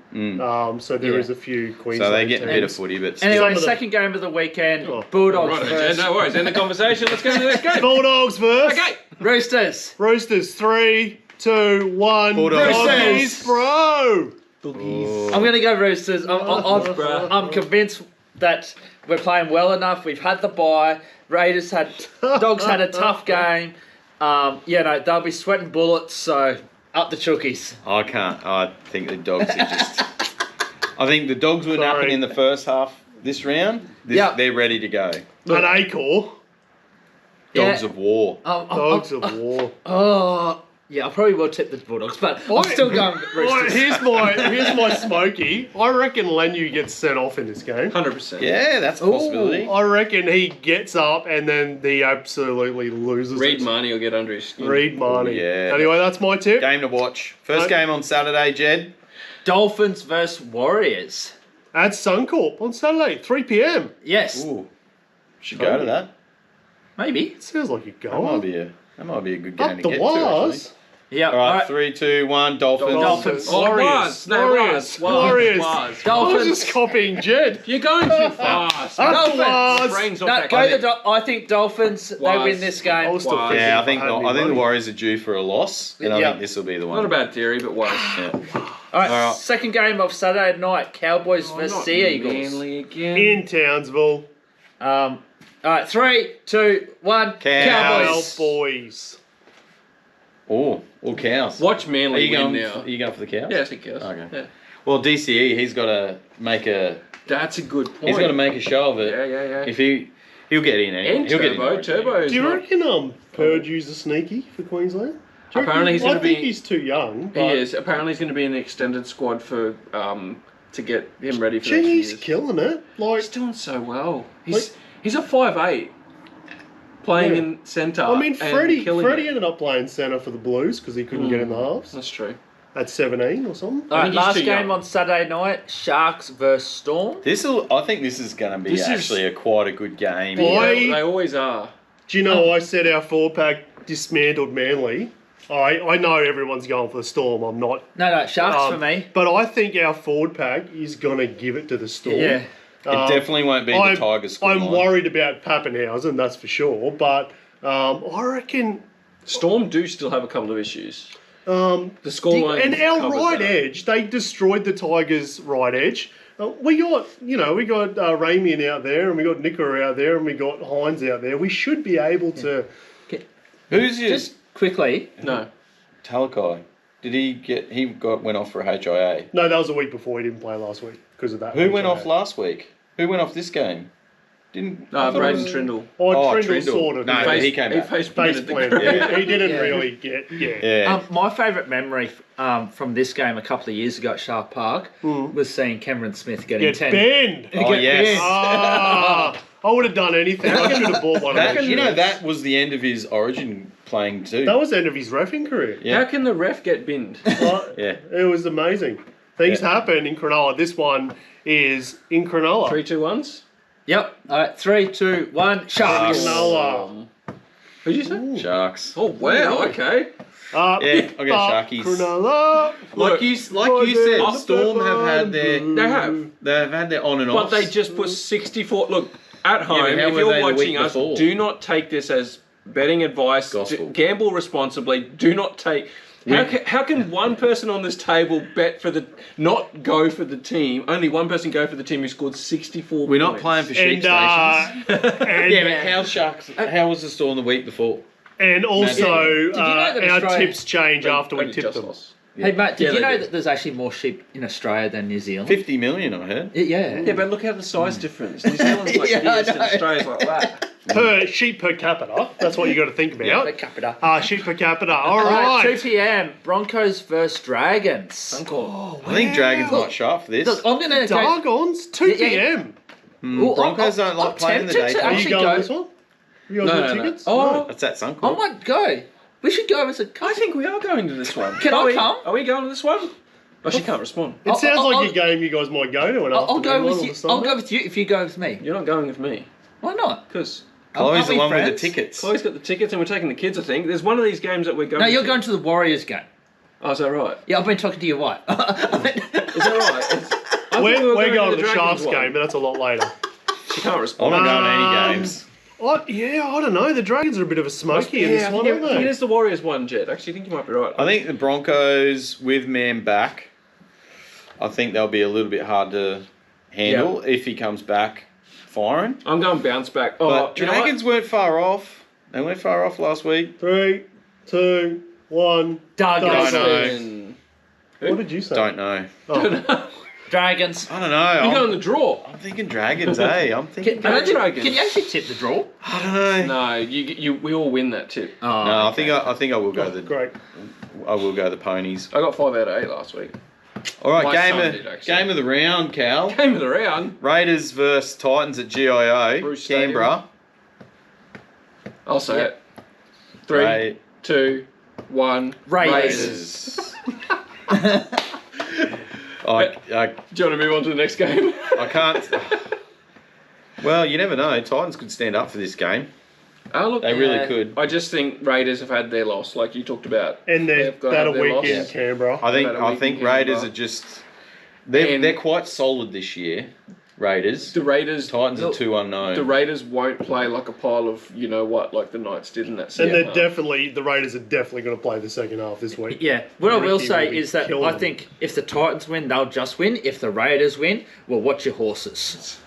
So there Yeah. is a few Queensland. So they get a bit teams. of footy, but still. Anyway, Some of the- second game of the weekend, Oh. Bulldogs Right, versus no worries. End the conversation. Let's go to the next game. Bulldogs versus Okay. Roosters. Roosters. 3, 2, 1. Bulldogs. Doggies, bro. I'm going to go Roosters. I'm convinced that we're playing well enough. We've had the bye. Dogs had a tough game. They'll be sweating bullets, so up the Chookies. I can't. I think the Dogs are just. I think the Dogs were Sorry. napping in the first half this round. Yeah. They're ready to go. An Acor. Dogs Yeah. of war. Dogs of war. I probably will tip the Bulldogs, but I'm still going Roosters. Here's my smoky. I reckon Lenu gets sent off in this game. 100%. Yeah, that's a possibility. I reckon he gets up and then he absolutely loses Reed it. Marnie will get under his skin. Reed Marnie. yeah. Anyway, that's my tip. Game to watch. First game on Saturday, Jed. Dolphins versus Warriors. At Suncorp on Saturday, 3 p.m. Yes, Ooh, should go to that. maybe. Sounds like a That might goal. be a good game Up to the get to. Actually. Waz. Yeah, All right, 3, 2, 1. Dolphins. Dolphins. Oh, Warriors. was. No, Warriors. was. Warriors. Was. I was Dolphins. just copying Jed. You're going too fast. Up the Dolphins. Waz. Brains not No, back. go I think Dolphins. They Was. win this game. I was still Waz. thinking Yeah, if had any I think the money. Warriors are due for a loss, and I Yeah. think this will be the one. Not a bad theory, but was. Yeah. All right, All right. second game of Saturday night, Cowboys versus Not Sea Eagles. Manly again. In Townsville. All right, 3, 2, 1. Cows. Cowboys. Oh, all cows. Watch Are Manly you win going? now. Are you going for the cows? Yeah, I think yes. Okay. Yeah. Well, DCE, he's got to make a. That's a good point. He's got to make a show of it. Yeah. If he'll get in. Anyway. And He'll get in. Turbo. Turbo is Do you not- reckon Purdue's a sneaky for Queensland? Do you reckon- Apparently he's I gonna think be- he's too young. He But is. Apparently he's going to be in the extended squad for to get him ready for Gee, next he's year. killing it. Like, He's doing so well. Like- He's a 5'8", playing Yeah. in centre. I mean, and Freddie killing it. ended up playing centre for the Blues because he couldn't get in the halves That's true. at 17 or something. All right, think he's last too game young. on Saturday night, Sharks versus Storm. I think this is going to be This is- actually quite a good game. Boy. They always are. Do you know I said our forward pack dismantled Manly? I know everyone's going for the Storm. I'm not. No, Sharks for me. But I think our forward pack is going to give it to the Storm. Yeah. It definitely won't be the Tigers scoreline. I'm worried about Pappenhausen, that's for sure. But I reckon Storm do still have a couple of issues. The scoreline and our covers right that. edge, they destroyed the Tigers' right edge. We got Ramian out there, and we got Nicker out there, and we got Hines out there. We should be able to. Who's your Just quickly. No. Talakai? Did he get? Went off for a HIA. No, that was a week before. He didn't play last week because of that. Who went off last week? Who went off this game? Didn't? No, Braden Trindle. Trindle sort of. No, he came He back. face Face planted planted. the He didn't really get. Yeah. My favourite memory from this game a couple of years ago at Sharp Park was seeing Cameron Smith getting Get 10. banned. Oh yes. I would have done anything. I should have bought one of That, those. that was the end of his Origin playing too. That was the end of his reffing career. Yeah. How can the ref get binned? Yeah. It was amazing. Things happen in Cronulla. This one is in Cronulla. 3, 2, 1s? Yep. All right, 3, 2, 1. Sharks. Cronulla. Who'd you say? Sharks. Oh, wow, okay. Yeah, I'll get Sharkies. Cronulla. Like you said, Storm have had their they've had their on and But off. they just put 64. Look, at home, but how if were you're they the watching week us, before? do not take this as betting advice. Gospel. Gamble responsibly. Do not take. How can one person on this table not go for the team? Only one person go for the team who scored 64 We're points. not playing for sheep And, stations. and, Yeah, but how was the Storm the week before? and also, Did you know that our Australia- tips change after we Only tip just them. lost. Hey, Matt, did Yeah, you they know did. that there's actually more sheep in Australia than New Zealand? 50 million, I heard. Yeah. Yeah, but look at the size difference. New Zealand's like Yeah, I this and know. Australia's like that. Sheep per capita. That's what you got to think about. Per capita. Sheep per capita. All All right, right. 2 p.m. Broncos versus Dragons. Uncle. I think Dragons might show up for this. Look, I'm gonna go. Dargons, 2 Yeah, yeah. p.m. Broncos don't like playing in the tempted to daytime. Are you actually going go. to this one? You guys got tickets? Oh, That's at I Suncorp. might go. We should go as a I couple. think we are going to this one. Can I come? Are we going to this one? Oh, she can't respond. It sounds I'll- like a game you guys might go to. I'll go with you. I'll go with you if you go with me. You're not going with me. Why not? Because Chloe's Aren't the we one with friends? the tickets. Chloe's got the tickets and we're taking the kids, I think. There's one of these games that we're going No, you're to. going to the Warriors game. Oh, is that right? Yeah, I've been talking to your wife. Is that right? We're going to the Dragons Sharks one. game, but that's a lot later. She can't I'm respond. not going to any games. I don't know. The Dragons are a bit of a smoky in Yeah, this I one, think aren't it they? is the Warriors one, Jed. Actually, I think you might be right. I think the Broncos with Man back, I think they'll be a little bit hard to handle if he comes back firing. I'm going bounce back. Oh, But you know what? Dragons weren't far off. They weren't far off last week. 3, 2, 1. Dragons. Don't know. Then- What did you say? Don't know. Oh. Dragons. I don't know. You're going the draw. I'm thinking Dragons, eh? I'm thinking. Can Dragons. you actually tip the draw? I don't know. No, we all win that tip. Oh, No, I think I will go Great. the ponies. I got 5 out of 8 last week. All right, My son did, actually. game of the round, Cal. Game of the round. Raiders versus Titans at GIO, Bruce Stadium. Canberra. I'll say it. 3, Ra- 2, 1. Raiders. I Do you want to move on to the next game? can't. Well, you never know. Titans could stand up for this game. Oh, look, They really could. I just think Raiders have had their loss, like you talked about. And there's They've got to that a have their week loss. in Canberra. I About a week think in Raiders Canberra. are just And- they're quite solid this year. Raiders. The Raiders, Titans are too unknown. the Raiders won't play like a pile of you know what, like the Knights did in that And second they're half. the Raiders are definitely going to play the second half this week. Yeah, what I will Ricky say will be is that killing I them. think if the Titans win, they'll just win. If the Raiders win, well, watch your horses.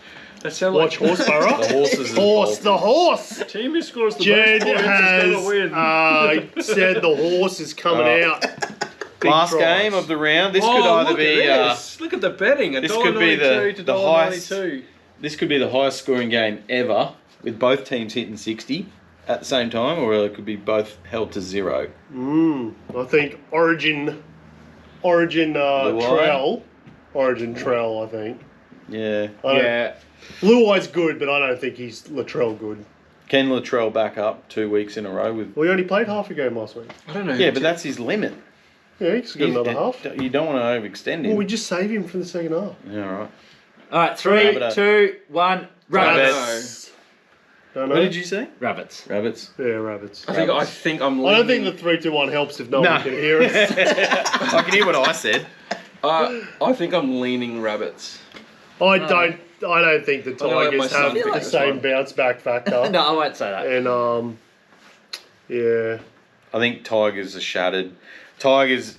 That sound Watch like Horseborough. The horses. The horse. team who scores the Jed most points is going to has win. said the horse is coming out. Big Last tries. game of the round. This could Oh, either look be. at this. Look at the betting. this could be $1.92 to the highest- $1.92. This could be the highest scoring game ever, with both teams hitting 60 at the same time, or it could be both held to 0. I think Origin Trell. Origin Trell, I think. Yeah. Yeah. Luai's good, but I don't think he's Latrell good. Ken Latrell back up 2 weeks in a row with. Well, he only played half a game last week. I don't know. Yeah, but that's his limit. Yeah, he's got another half. You don't want to overextend him. Well, we just save him for the second half. Yeah, all right. All right, 3, Rabbitoh. 2, 1, Rabbits. Rabbitoh. Don't know. What did you say? Rabbits. Rabbits. Yeah, rabbits. I think I'm. I don't leaning- think the 3, 2, 1 helps if no No. one can hear us. I can hear what I said. I think I'm leaning rabbits. I don't think the gonna let my Tigers son have pick the this same one. bounce back factor. No, I won't say that. And yeah. I think Tigers are shattered. Tigers,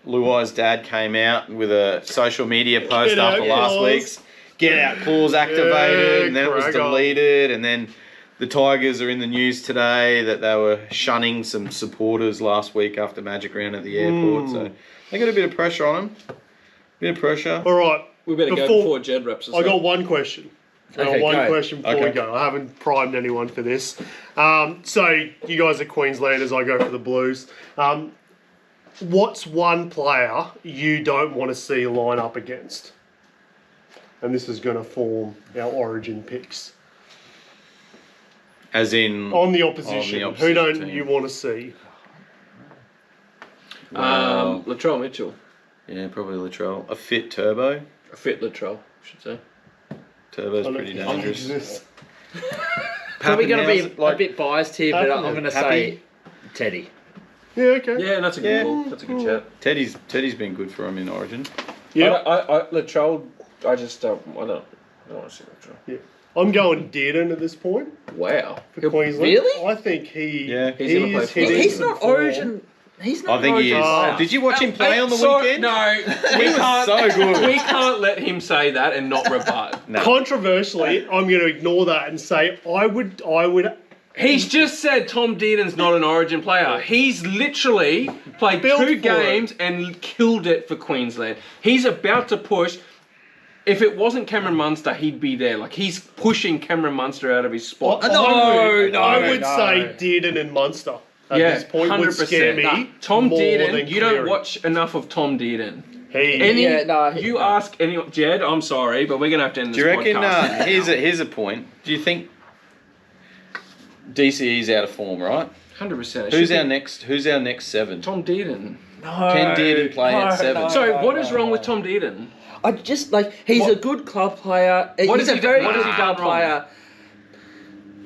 Luai's dad came out with a social media post Get out after last clause. week's get out clause activated, Yeah, and then it was crack on. deleted, and then the Tigers are in the news today that they were shunning some supporters last week after Magic Round at the airport. So they got a bit of pressure on them. Bit of pressure. All right. We better go before Jed wraps us I up. got one question. I got Okay, one go. question before we Okay. go. I haven't primed anyone for this. So you guys are Queenslanders. I go for the Blues. What's one player you don't want to see line up against? And this is going to form our origin picks. As in, On the opposition. Who opposite don't team. you want to see? Latrell Mitchell. yeah, probably Latrell. A fit Turbo. A fit Latrell, I should say. Turbo's pretty dangerous. dangerous. Probably going to be Pappenhausen, like- a bit biased here, but I'm going to say Happy? Teddy. Yeah, okay. Yeah, that's a good Yeah. call. That's a good chat. Teddy's been good for him in Origin. Yeah. I Latrell, I just don't. I don't want to see Latrell. Yeah. I'm going Dearden at this point Wow. for Queensland. Really? I think he. Yeah. He's gonna play is for- hitting He's some not form. Origin. He's not. I think he is. Oh. Did you watch him play on the So- weekend? No, He was so good. We can't let him say that and not rebut. No. Controversially, I'm going to ignore that and say I would. He's just said Tom Dearden's not an Origin player. He's literally played Built 2 for games and killed it for Queensland. He's about to push. If it wasn't Cameron Munster, he'd be there. Like, he's pushing Cameron Munster out of his spot. I would say Dearden and Munster at this point would scare me. Nah, Tom more Dearden, than you don't Cleary. watch enough of Tom Dearden. He, You ask any Jed, I'm sorry, but we're gonna have to end Do this you reckon? podcast. Here's a point. Do you think DCE's out of form? Right. 100%. Who's our next 7? Tom Dearden. Can Dearden play at 7? Sorry, what is wrong with Tom Dearden? I just like he's What- a good club player. What He's has a he very done- what good has he club done wrong? player.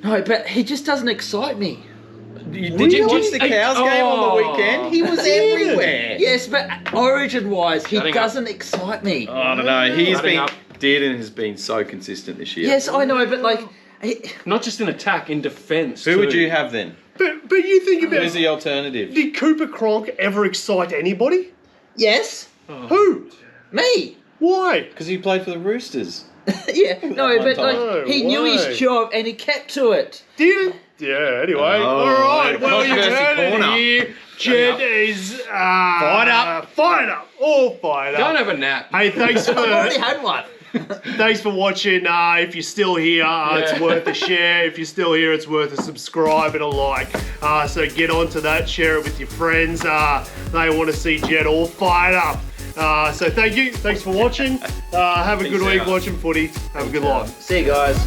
No, but he just doesn't excite me. Did you watch the Cows game on the Oh. weekend? He was everywhere. Yes, but Origin-wise, he Shutting up. doesn't excite me. I don't know. Shutting up. Dearden has been so consistent this year. Yes, I know, but like, Not just in attack, in defence. Who would you have then? but you think about Who's the alternative? did Cooper Cronk ever excite anybody? yes, Who? me. Why? Because he played for the Roosters. Yeah, no, but like No he knew way. his job and he kept to it. Dearden? Yeah. Anyway, Oh, all right. Well, you controversy heard it corner. here. Jed is fired up. fired up, all fired Go and up. have a nap. Hey, thanks I've already for had one. thanks for watching. If you're still here, it's worth a share. If you're still here, it's worth a subscribe and a like. So get onto that, share it with your friends. They want to see Jed all fired up. So thank you. Thanks for watching. Have a good Peace week out. watching footy. Have a good life. See you guys.